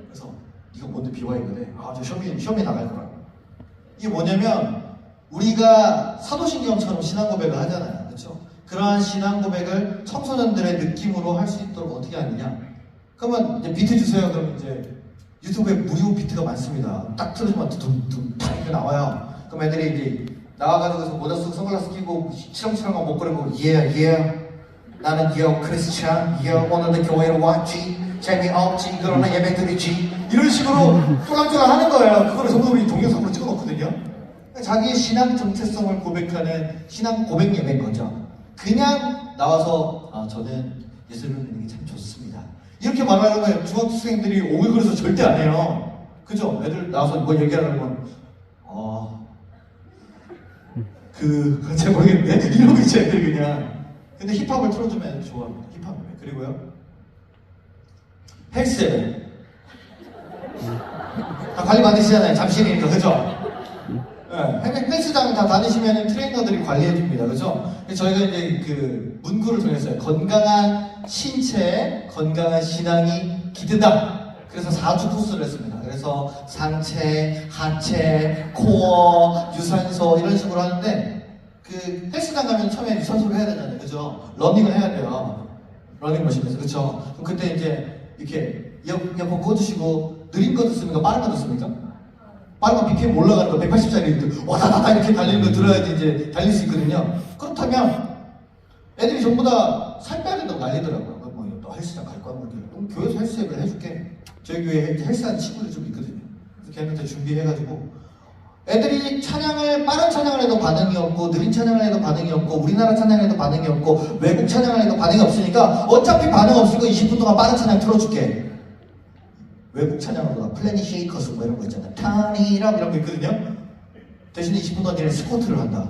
그래서 이거 뭔데 BY가 돼? 저 쇼미 나갈 거라고. 이게 뭐냐면 우리가 사도신경처럼 신앙 고백을 하잖아요. 그렇죠? 그러한 신앙 고백을 청소년들의 느낌으로 할 수 있도록 어떻게 하느냐? 그러면 이제 비트 주세요. 그럼 이제 유튜브에 무료 비트가 많습니다. 딱 틀어주면 둥둥 이렇게 나와요. 그럼 애들이 이제 나와가지고 모자 쓰고 선글라스 끼고 치렁치렁한 목걸이고 나는 크리스찬 오늘도 교회로 왔지 재미없지 그러나 예배 드리지 이런 식으로 쫄랑쫄랑 하는 거예요. 그거를 전부 우리 동영상으로 찍어놓거든요. 자기의 신앙 정체성을 고백하는 신앙 고백 예배인 거죠. 그냥 나와서 저는 예수를 믿는 게 참 좋습니다. 이렇게 말하려면 중학생들이 오글거려서 절대 안 해요. 그죠? 애들 나와서 뭐 얘기하려면 잘 모르겠는데 이러고 있지 애들 그냥. 근데 힙합을 틀어주면 애들 좋아합니다. 힙합 예배. 그리고요 헬스 예배. 관리 받으시잖아요. 잠실이니까 그죠? 헬스장 다 다니시면 트레이너들이 관리해줍니다. 그죠? 저희가 이제 그 문구를 정했어요. 건강한 신체, 건강한 신앙이 기든다. 그래서 4주 코스를 했습니다. 그래서 상체, 하체, 코어, 유산소 이런 식으로 하는데 그 헬스장 가면 처음에 유산소를 해야 되잖아요. 그죠? 러닝을 해야 돼요. 러닝머신에서. 그쵸? 그럼 그때 이제 이렇게 이어폰 꽂으시고 느린 거 듣습니까? 빠른 거 듣습니까? 빠른 거 BPM 올라가는 거 180짜리 와다다다 이렇게 달리는 거 들어야지 이제 달릴 수 있거든요. 그렇다면 애들이 전부 다 살 빼야 된다고 난리더라고요. 너 헬스장 갈 거야? 그럼 교회에서 헬스 예배를 해줄게. 저희 교회에 헬스하는 친구들이 좀 있거든요. 그래서 걔네한테 준비해가지고 애들이 빠른 찬양을 해도 반응이 없고 느린 찬양을 해도 반응이 없고 우리나라 찬양을 해도 반응이 없고 외국 찬양을 해도 반응이 없으니까 어차피 반응 없으니까 20분 동안 빠른 찬양 틀어줄게. 외국 찬양으로 플래닛 쉐이커스 뭐 이런 거 있잖아요. 타니랑 이런 거 있거든요. 대신에 20분 동안 얘는 스쿼트를 한다.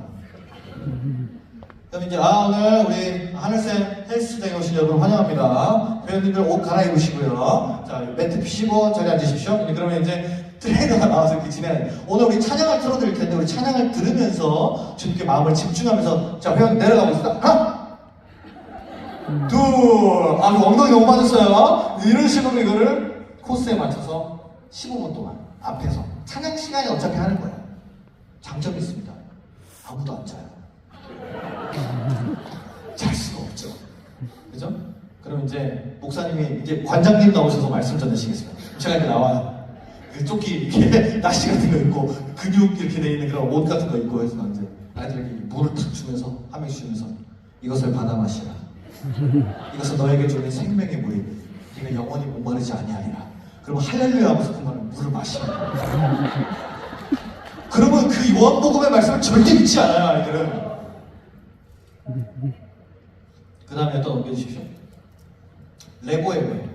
그럼 이제 오늘 우리 하늘쌤 헬스장에 오신 여러분 환영합니다. 회원님들 옷 갈아입으시고요. 자, 매트 피시고 자리에 앉으십시오. 그러면 이제 트레이너가 나와서 이렇게 진행해요. 오늘 우리 찬양을 틀어드릴 텐데 우리 찬양을 들으면서 주님께 마음을 집중하면서 자, 회원 내려가고 있습니다. 하나, 둘, 엉덩이 너무 맞았어요. 이런 식으로 이거를 코스에 맞춰서 15분 동안 앞에서 찬양 시간이 어차피 하는 거예요. 장점이 있습니다. 아무도 안 자요. 잘 수가 없죠. 그죠? 그럼 이제 목사님이 이제 관장님 나오셔서 말씀 전하시겠습니다. 제가 이렇게 나와요. 그 조끼 이렇게 나시 같은 거 입고 근육 이렇게 돼 있는 그런 옷 같은 거 입고 해서 이제 아이들에게 물을 탁 주면서 한 명씩 주면서 이것을 받아 마시라. 이것은 너에게 주는 생명의 물이 네가 영원히 목마르지 아니하리라. 그러면 할렐루야 하면서 그 말을 물을 마시는 거예요. 그러면 그 요한복음의 말씀을 절대 믿지 않아요, 아이들은. 그 다음에 또 넘겨주십시오. 레고 예배.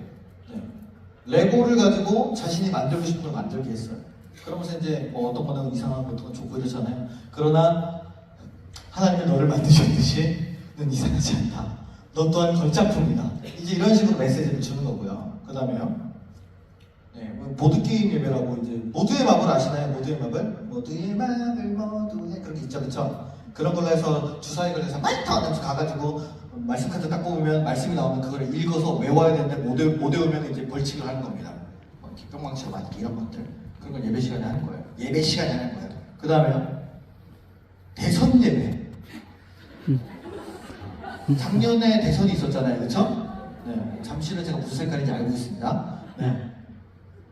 레고를 가지고 자신이 만들고 싶은 걸 만들게 했어요. 그러면서 이제 어떤 거는 이상한 것도 좋고 이러잖아요. 그러나 하나님은 너를 만드셨듯이 넌 이상하지 않다. 너 또한 걸작품이다. 이제 이런 식으로 메시지를 주는 거고요. 그 다음에요. 보드게임 예배라고 이제 모두의 맘을 아시나요? 모두의 맘을? 모두의 맘을 모두의 그런 게 있죠. 그쵸? 그런 걸로 해서 주사위 걸려서 마이터 하면서 가가지고 말씀 카드 딱 뽑으면 말씀이 나오면 그걸 읽어서 외워야 되는데 못 외우면 이제 벌칙을 하는 겁니다. 뿅망치로 맞기 이런 것들 그런 걸 예배 시간에 하는 거예요. 예배 시간에 하는 거예요. 그 다음에요. 대선 예배. 작년에 대선이 있었잖아요. 그쵸? 네. 잠시는 제가 무슨 색깔인지 알고 있습니다. 네.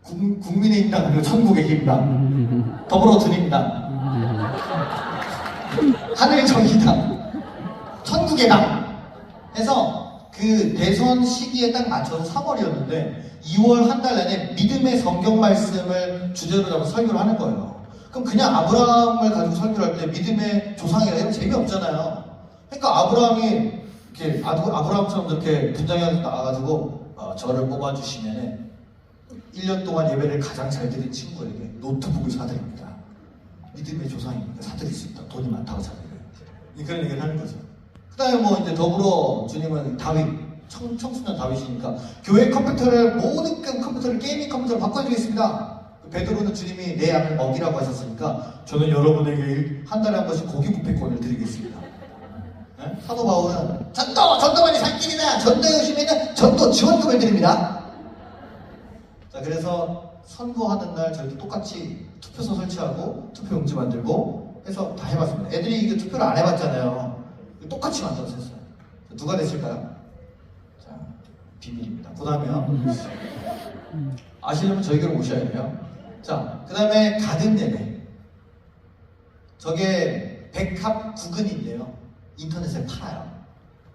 국민의힘당 그리고 천국의 힘당 더불어주님당 하늘정의당 천국의 당 해서 그 대선 시기에 딱 맞춰서 3월이었는데 2월 한 달 내내 믿음의 성경 말씀을 주제로 잡아서 설교를 하는 거예요. 그럼 그냥 아브라함을 가지고 설교를 할 때 믿음의 조상이라 이런 재미없잖아요. 그러니까 아브라함이 이렇게 아브라함처럼 이렇게 분장해서 나와가지고 저를 뽑아주시면은 1년 동안 예배를 가장 잘 드린 친구에게 노트북을 사드립니다. 믿음의 조상이니까 사드릴 수 있다. 돈이 많다고 사드려요. 그런 얘기를 하는 거죠. 그 다음에 뭐 이제 더불어 주님은 다윗, 청소년 다윗이니까 교회 컴퓨터를, 모든 컴퓨터를 게이밍 컴퓨터로 바꿔주겠습니다. 베드로는 주님이 내 양을 먹이라고 하셨으니까 저는 여러분에게 한 달에 한 번씩 고기 뷔페권을 드리겠습니다. 네? 사도 바울은 전도만이 살 길이다. 전도에 오시면은 전도 지원금을 드립니다. 자, 그래서 선거하는 날 저희도 똑같이 투표소 설치하고 투표용지 만들고 해서 다 해봤습니다. 애들이 이게 투표를 안 해봤잖아요. 똑같이 만들어서 했어요. 누가 됐을까요? 자, 비밀입니다. 그 다음에요. 아시려면 저에게로 오셔야 돼요. 자, 그 다음에 가든 예배. 저게 백합 구근인데요. 인터넷에 팔아요.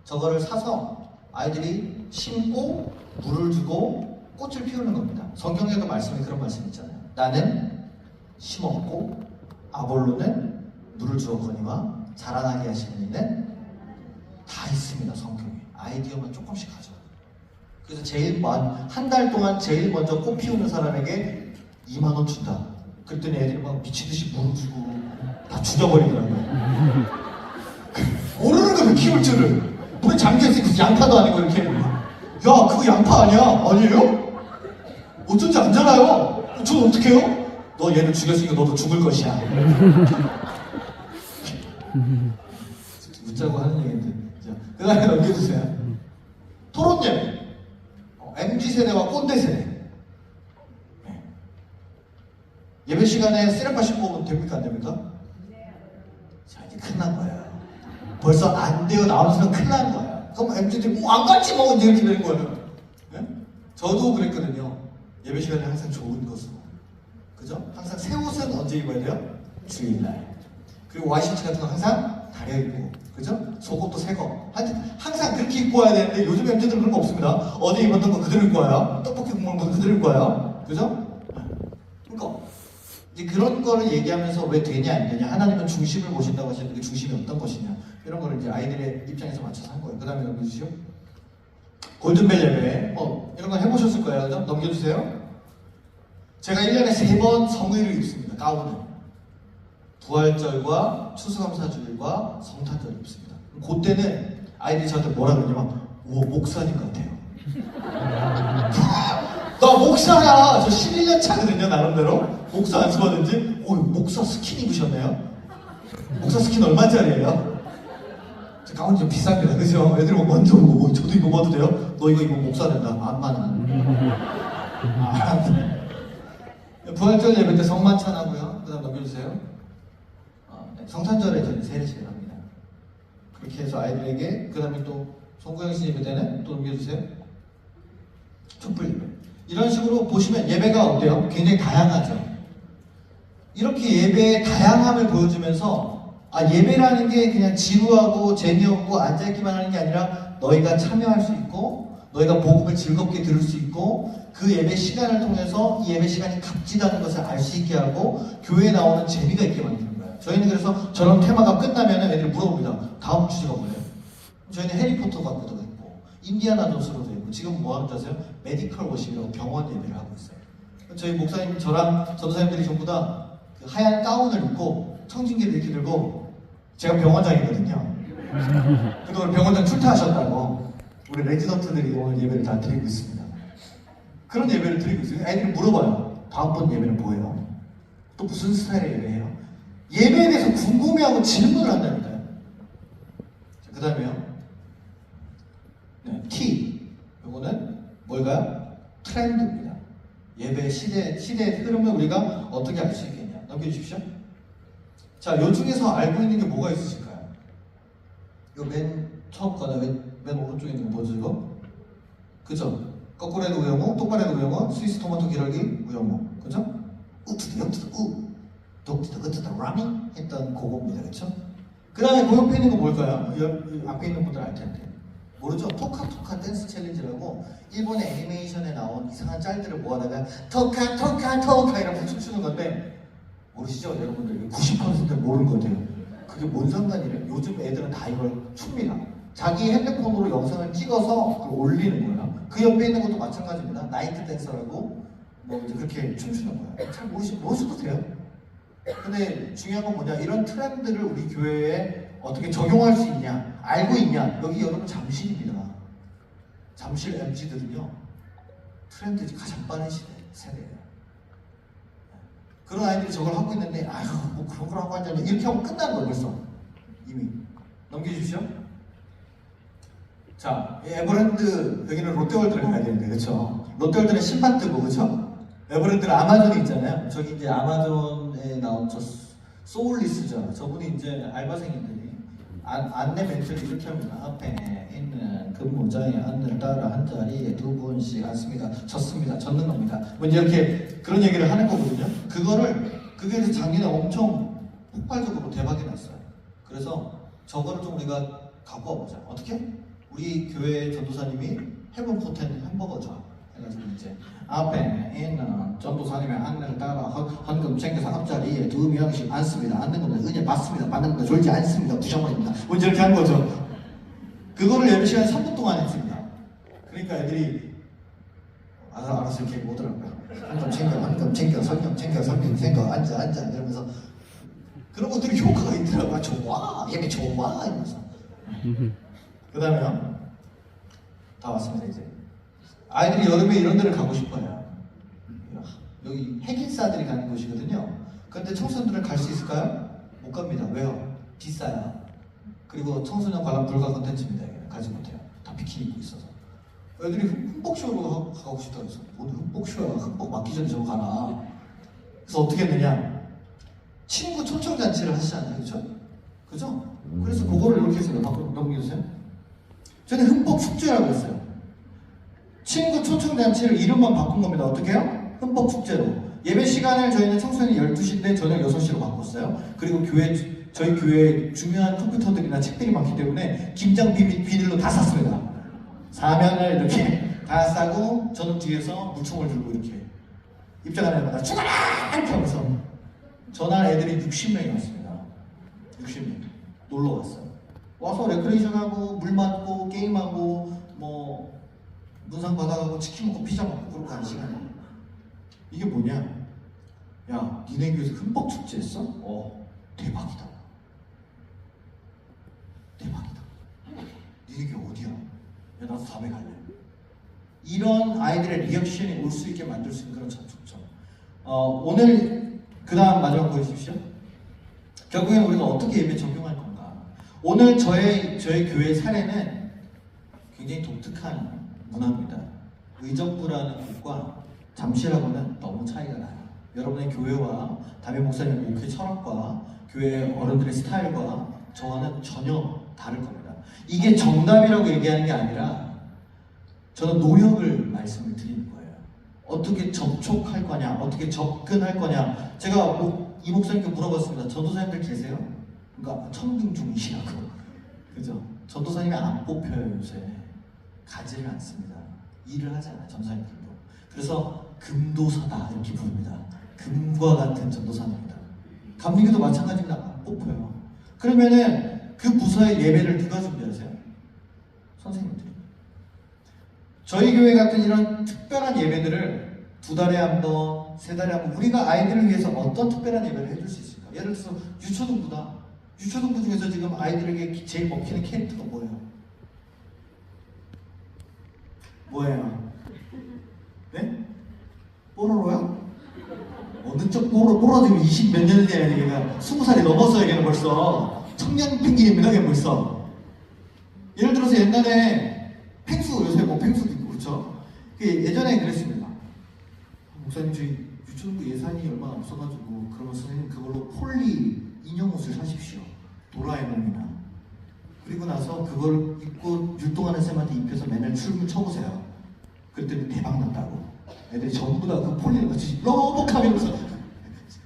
저거를 사서 아이들이 심고 물을 주고 꽃을 피우는 겁니다. 성경에도 말씀에 그런 말씀 있잖아요. 나는 심었고 아볼로는 물을 주었거니와 자라나게 하시는 이는 다 있습니다. 성경에. 아이디어만 조금씩 가져. 그래서 한 달 동안 제일 먼저 꽃 피우는 사람에게 2만 원 준다. 그랬더니 애들이 막 미치듯이 물을 주고 다 죽여버리더라고요. 모르는 거예요. 키울 줄을. 물에 잠겨있으니까 양파도 아니고 이렇게 야 그거 양파 아니야? 아니에요? 어쩐지 안 자라요. 저 어떡해요? 너 얘를 죽였으니까 너도 죽을 것이야. 웃자고 하는 얘기인데. 그 다음에 넘겨주세요. 토론 예배. MZ세대와 꼰대세대. 네. 예배 시간에 쓰레빠 씻고 오면 됩니까? 안 됩니까? 자, 이제 큰일 난 거예요. 벌써 안 돼요. 나오면서 큰일 난 거예요. 그럼 MZ들이 안 갔지 뭐 이렇게 되는 거예요. 네? 저도 그랬거든요. 예배 시간에 항상 좋은 것으로. 그죠? 항상 새 옷은 언제 입어야 돼요? 주일날. 그리고 와이셔츠 같은 거 항상 다려입고. 그죠? 속옷도 새 거. 하여튼 항상 그렇게 입고 와야 되는데 요즘 MZ들은 그런 거 없습니다. 어제 입었던 거 그대로 입고 와요. 떡볶이 국물 거 그대로 입고 와요. 그죠? 그러니까 이제 그런 거를 얘기하면서 왜 되냐 안 되냐. 하나님은 중심을 보신다고 하시는데 그 중심이 어떤 것이냐. 이런 거를 이제 아이들의 입장에서 맞춰서 한 거예요. 그 다음에 넘겨주시죠. 골든벨 예배. 이런 거 해보셨을 거예요. 그죠? 넘겨주세요. 제가 1년에 3번 성의를 입습니다. 가운을. 부활절과 추수감사주일과 성탄절 입습니다. 그때는 아이들이 저한테 뭐라 그러냐면 오 목사님 같아요. 나 목사야. 저 11년 차거든요. 나름대로. 목사 안 쓰거든지. 오 목사 스킨 입으셨네요. 목사 스킨 얼마짜리예요? 저 가운 좀 비쌉니다. 그죠? 애들 먼저 보고 저도 입어봐도 돼요? 너 이거 입으면 목사 된다. 안 맞는. 부활절 예배 때 성만찬하고요. 그 다음 넘겨주세요. 성탄절에 저는 세례식을 합니다. 그렇게 해서 아이들에게, 그 다음에 또 송구영신 예배 때는 또 넘겨주세요. 촛불 예배. 이런 식으로 보시면 예배가 어때요? 굉장히 다양하죠. 이렇게 예배의 다양함을 보여주면서 예배라는 게 그냥 지루하고 재미없고 앉아있기만 하는 게 아니라 너희가 참여할 수 있고 너희가 복음을 즐겁게 들을 수 있고 그 예배 시간을 통해서 이 예배 시간이 값지다는 것을 알 수 있게 하고 교회에 나오는 재미가 있게 만드는 거예요. 저희는 그래서 저런 테마가 끝나면 애들이 물어봅니다. 다음 주제가 뭐예요? 저희는 해리포터 갖고도 있고 인디아나 존스로도 있고 지금 뭐 하는 줄 아세요? 메디컬 워십이라고 병원 예배를 하고 있어요. 저희 목사님 저랑 전도사님들이 전부 다 그 하얀 가운을 입고 청진기를 이렇게 들고 제가 병원장이거든요. 그래도 오늘 병원장 출퇴하셨다고 우리 레지던트들이 오늘 예배를 다 드리고 있습니다. 그런 예배를 드리고 있어요. 애들이 물어봐요. 다음번 예배는 뭐예요? 또 무슨 스타일의 예배예요? 예배에 대해서 궁금해하고 질문을 한다니까요. 그 다음에요. 네, T. 요거는 뭘까요? 트렌드입니다. 예배 시대의 흐름을 우리가 어떻게 알 수 있겠냐. 넘겨주십시오. 자, 요 중에서 알고 있는 게 뭐가 있으실까요? 요 맨 처음 거나 맨 오른쪽에 있는 거 뭐죠, 이거? 그죠? 거꾸로 해도 우영우, 똑바로 해도 우영우, 스위스 토마토 기러기 우영우. 그죠? 우투드 영투드 우, 독투드 그투드 라밍 했던 그거입니다. 그쵸? 그 다음에 그 옆에 있는 거 뭘까요? 앞에 있는 분들 알 텐데. 모르죠? 토카토카 댄스 챌린지라고 일본의 애니메이션에 나온 이상한 짤들을 모아다가 토카 이러면서 춤추는 건데 모르시죠? 여러분들 90%는 모르는 것 같아요. 그게 뭔 상관이래요? 요즘 애들은 다 이걸 춥니다. 자기 핸드폰으로 영상을 찍어서 그걸 올리는 거예요. 그 옆에 있는 것도 마찬가지입니다. 나이트 댄서라고 뭐 이제 그렇게 춤추는 거예요. 잘 모르셔도 돼요. 근데 중요한 건 뭐냐, 이런 트렌드를 우리 교회에 어떻게 적용할 수 있냐, 알고 있냐. 여기 여러분 잠실입니다. 잠실 MZ들은요 트렌드 가장 빠른 세대예요. 그런 아이들이 저걸 하고 있는데 아휴 뭐 그런 걸 하고 앉았냐 이렇게 하고 끝난 거예요. 벌써 이미. 넘겨주십시오. 자, 에버랜드 여기는 롯데월드를 가야 되는데 그렇죠? 롯데월드는 신발 뜨고 그렇죠? 에버랜드는 아마존이 있잖아요. 저기 이제 아마존에 나온 저 소울리스죠. 저분이 이제 알바생인들이 안내 멘트를 이렇게 합니다. 앞에 있는 근무자의 안내를 따라 한 자리에 두 분씩 앉습니다. 졌습니다. 졌는 겁니다. 뭐 이렇게 그런 얘기를 하는 거거든요. 그게 작년에 엄청 폭발적으로 대박이 났어요. 그래서 저거를 좀 우리가 갖고 와보자. 어떻게? 우리 교회 전도사님이 해본 포텐 햄버거죠. 해가지고 이제 앞에 있는 전도사님의 안내를 따라 헌금 챙겨서 앞자리에 두 명씩 앉습니다. 앉는 겁니다. 은혜 받습니다. 받는 겁니다. 졸지 않습니다. 부셔버립니다. 먼저 이렇게 한 거죠. 그거를 예배 시간에 3분 동안 했습니다. 그러니까 애들이 알아서 이렇게 오더라고요. 헌금 챙겨, 설명 챙겨, 설명 챙겨, 앉아 이러면서 그런 것들이 효과가 있더라고요. 좋아, 예배 좋아 이러면서. 그 다음에요. 다 왔습니다 이제. 아이들이 여름에 이런 데를 가고 싶어요. 여기 핵인싸들이 가는 곳이거든요. 그런데 청소년들은 갈 수 있을까요? 못 갑니다. 왜요? 비싸요. 그리고 청소년 관람 불가 컨텐츠입니다. 가지 못해요. 다 비키니 입고 있어서. 애들이 흠뻑쇼로 가고 싶다고 해서 뭔 흠뻑쇼야. 흠뻑 맞기 전에 저거 가나. 그래서 어떻게 했느냐, 친구 초청잔치를 하시잖아요. 그렇죠? 그죠? 그래서 그거를 이렇게 해서 밖으로 넘겨주세요. 저는 흠뻑 축제라고 했어요. 친구 초청잔치를 이름만 바꾼 겁니다. 어떻게 해요? 흠뻑 축제로. 예배 시간을 저희는 청소년이 12시인데 저녁 6시로 바꿨어요. 그리고 저희 교회에 중요한 컴퓨터들이나 책들이 많기 때문에 김장 비닐로 다 쌌습니다. 사면을 이렇게 다 싸고 저는 뒤에서 물총을 들고 이렇게 입장하는 애마다 죽어라! 이렇게 하면서 전날 애들이 60명이 왔습니다. 60명. 놀러 왔어요. 와서 레크레이션하고 물 맞고 게임하고 뭐 문상 받아가고 치킨 먹고 피자 먹고 그러고 가는 시간이야. 이게 뭐냐? 야, 니네 교회에서 흠뻑 축제 했어? 대박이다. 대박이다. 니네 교회 어디야? 야, 나도 다음에 갈래. 이런 아이들의 리액션이 올 수 있게 만들 수 있는 그런 접촉점. 오늘 그 다음 마지막 보여주십시오. 결국엔 우리가 어떻게 예배 적용할 건가? 오늘 저희 교회의 사례는 굉장히 독특한 문화입니다. 의정부라는 곳과 잠실하고는 너무 차이가 나요. 여러분의 교회와 담임 목사님의 목회 철학과 교회 어른들의 스타일과 저와는 전혀 다를 겁니다. 이게 정답이라고 얘기하는 게 아니라 저는 노력을 말씀을 드리는 거예요. 어떻게 접촉할 거냐, 어떻게 접근할 거냐. 제가 이 목사님께 물어봤습니다. 전도사님들 계세요? 그러니까 청빙 중이시라고. 그죠? 전도사님이 안 뽑혀요 요새. 가지를 않습니다. 일을 하잖아요 전도사님들도. 그래서 금도사다 이렇게 부릅니다. 금과 같은 전도사입니다. 감리교도 마찬가지입니다. 안 뽑혀요. 그러면은 그 부서의 예배를 누가 준비하세요? 선생님들이. 저희 교회 같은 이런 특별한 예배들을 2달에 한 번, 3달에 한 번 우리가 아이들을 위해서 어떤 특별한 예배를 해줄 수 있을까? 예를 들어서 유초등부다. 유초등부 중에서 지금 아이들에게 제일 먹히는 캐릭터가 뭐예요? 뭐예요? 네? 뽀로로요? 어느 쪽 뽀로로 지금 20 몇 년이 돼야 얘가 20살이 넘었어요. 얘는 벌써 청년 펭귄입니다. 걔 벌써. 예를 들어서 옛날에 펭수, 요새 뭐 펭수도 있고 그렇죠? 예전에 그랬습니다. 목사님 저희 유초등부 예산이 얼마 없어가지고 그러면 선생님 그걸로 폴리 인형 옷을 사십시오. 도라에몽이나. 그리고 나서 그걸 입고 율동하는 쌤한테 입혀서 맨날 춤을 춰보세요. 그랬더니 대박 났다고. 애들이 전부 다 그 폴리를 같이 러벅하면서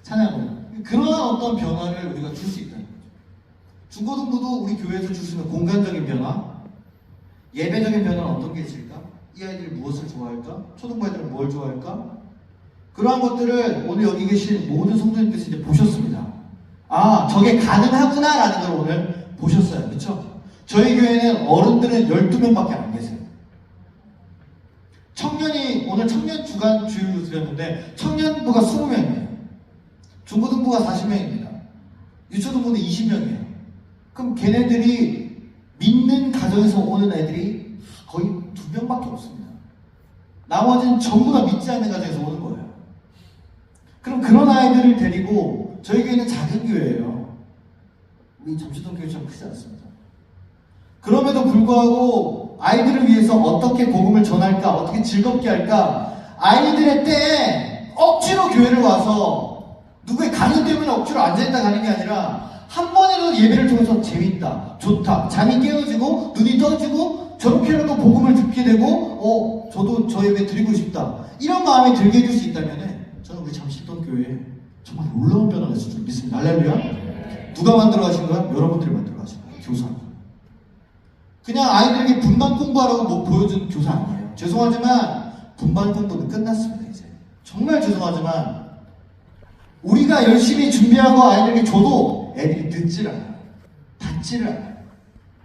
찬양을. 그런 어떤 변화를 우리가 줄 수 있다는 거죠. 중고등부도 우리 교회에서 줄 수 있는 공간적인 변화, 예배적인 변화는 어떤 게 있을까? 이 아이들이 무엇을 좋아할까? 초등부 아이들은 뭘 좋아할까? 그러한 것들을 오늘 여기 계신 모든 성도님께서 이제 보셨습니다. 아, 저게 가능하구나 라는 걸 오늘 보셨어요. 그렇죠? 저희 교회는 어른들은 12명밖에 안 계세요. 청년이 오늘 청년 주간 주일로 드렸는데 청년부가 20명이에요. 중고등부가 40명입니다. 유초등부는 20명이에요. 그럼 걔네들이 믿는 가정에서 오는 애들이 거의 2명밖에 없습니다. 나머지는 전부 다 믿지 않는 가정에서 오는 거예요. 그럼 그런 아이들을 데리고 저희 교회는 작은 교회예요. 우리 잠시동 교회처럼 크지 않습니다. 그럼에도 불구하고 아이들을 위해서 어떻게 복음을 전할까, 어떻게 즐겁게 할까, 아이들의 때에 억지로 교회를 와서 누구의 강의 때문에 억지로 앉아있다 가는 게 아니라 한 번이라도 예배를 통해서 재밌다, 좋다, 잠이 깨어지고 눈이 떠지고 저렇게라도 복음을 듣게 되고 저도 저 예배 드리고 싶다 이런 마음이 들게 해줄 수 있다면 저는 우리 잠실동 교회에 정말 놀라운 변화가 있을 줄 믿습니다. 할렐루야. 누가 만들어 가신 거야? 여러분들이 만들어 가신 거예요. 교사. 그냥 아이들에게 분반 공부하라고 뭐 보여준 교사 아니에요. 죄송하지만 분반 공부는 끝났습니다. 이제 정말 죄송하지만 우리가 열심히 준비하고 아이들에게 줘도 애들이 듣질 않아요. 받지를 않아요.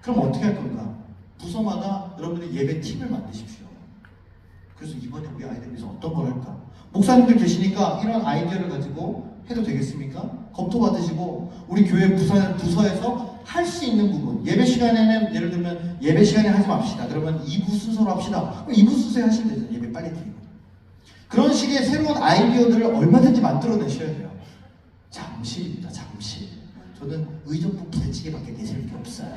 그럼 어떻게 할 건가? 부서마다 여러분들이 예배 팀을 만드십시오. 그래서 이번에 우리 아이들 위해서 어떤 걸 할까? 목사님들 계시니까 이런 아이디어를 가지고 해도 되겠습니까? 검토 받으시고 우리 교회 부서에서 할 수 있는 부분, 예배 시간에는 예를 들면 예배 시간에 하지 맙시다. 그러면 2부 순서로 합시다. 그럼 2부 순서에 하시면 되죠. 예배 빨리 드리고. 그런 식의 새로운 아이디어들을 얼마든지 만들어내셔야 돼요. 잠실입니다. 잠실. 저는 의정부 부대찌개밖에 내세울 게 없어요.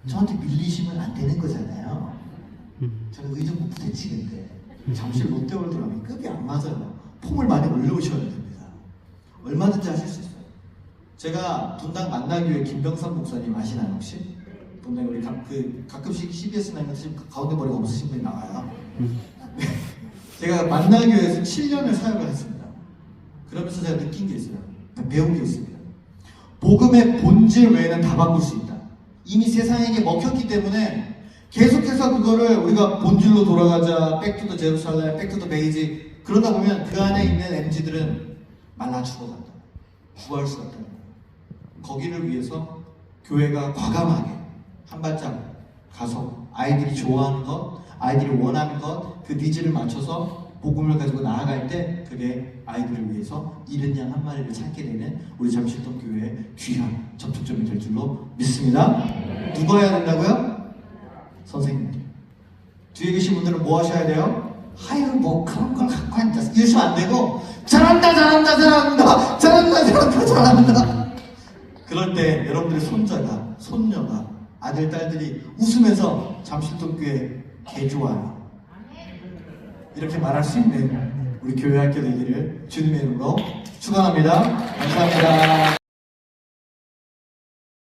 저한테 밀리시면 안 되는 거잖아요. 저는 의정부 부대찌개인데 잠실 롯데월드 가면 급이 안 맞아요. 폼을 많이 올려오셔야 됩니다. 얼마든지 하실 수 있어요. 제가 분당 만나교회 김병삼 목사님 아시나요 혹시? 분당 우리 가끔씩 CBS9 지금 가운데 머리가 없으신 분이 나와요. 제가 만나교회에서 7년을 사역을 했습니다. 그러면서 제가 느낀 게 있어요. 배운 게 있습니다. 복음의 본질 외에는 다 바꿀 수 있다. 이미 세상에게 먹혔기 때문에 계속해서 그거를 우리가 본질로 돌아가자, 백투더 제루살렘, 백투더 베이직 그러다 보면 그 안에 있는 MZ들은 말라 죽어간다. 구할 수가 없다. 거기를 위해서 교회가 과감하게 한 발짝 가서 아이들이 좋아하는 것, 아이들이 원하는 것, 그 니즈를 맞춰서 복음을 가지고 나아갈 때 그게 아이들을 위해서 잃은 양 한 마리를 찾게 되는 우리 잠실동 교회의 귀한 접촉점이 될 줄로 믿습니다. 누가 해야 된다고요? 선생님들. 뒤에 계신 분들은 뭐 하셔야 돼요? 아유 뭐 그런 걸 갖고 앉아서 이러시면 안 되고 잘한다 잘한다 잘한다 잘한다 잘한다 잘한다 그럴 때 여러분들의 손자가 손녀가 아들 딸들이 웃으면서 잠실동 교회 개 좋아요 이렇게 말할 수 있는 우리 교회 학교 되기를 주님의 이름으로 축원합니다. 감사합니다.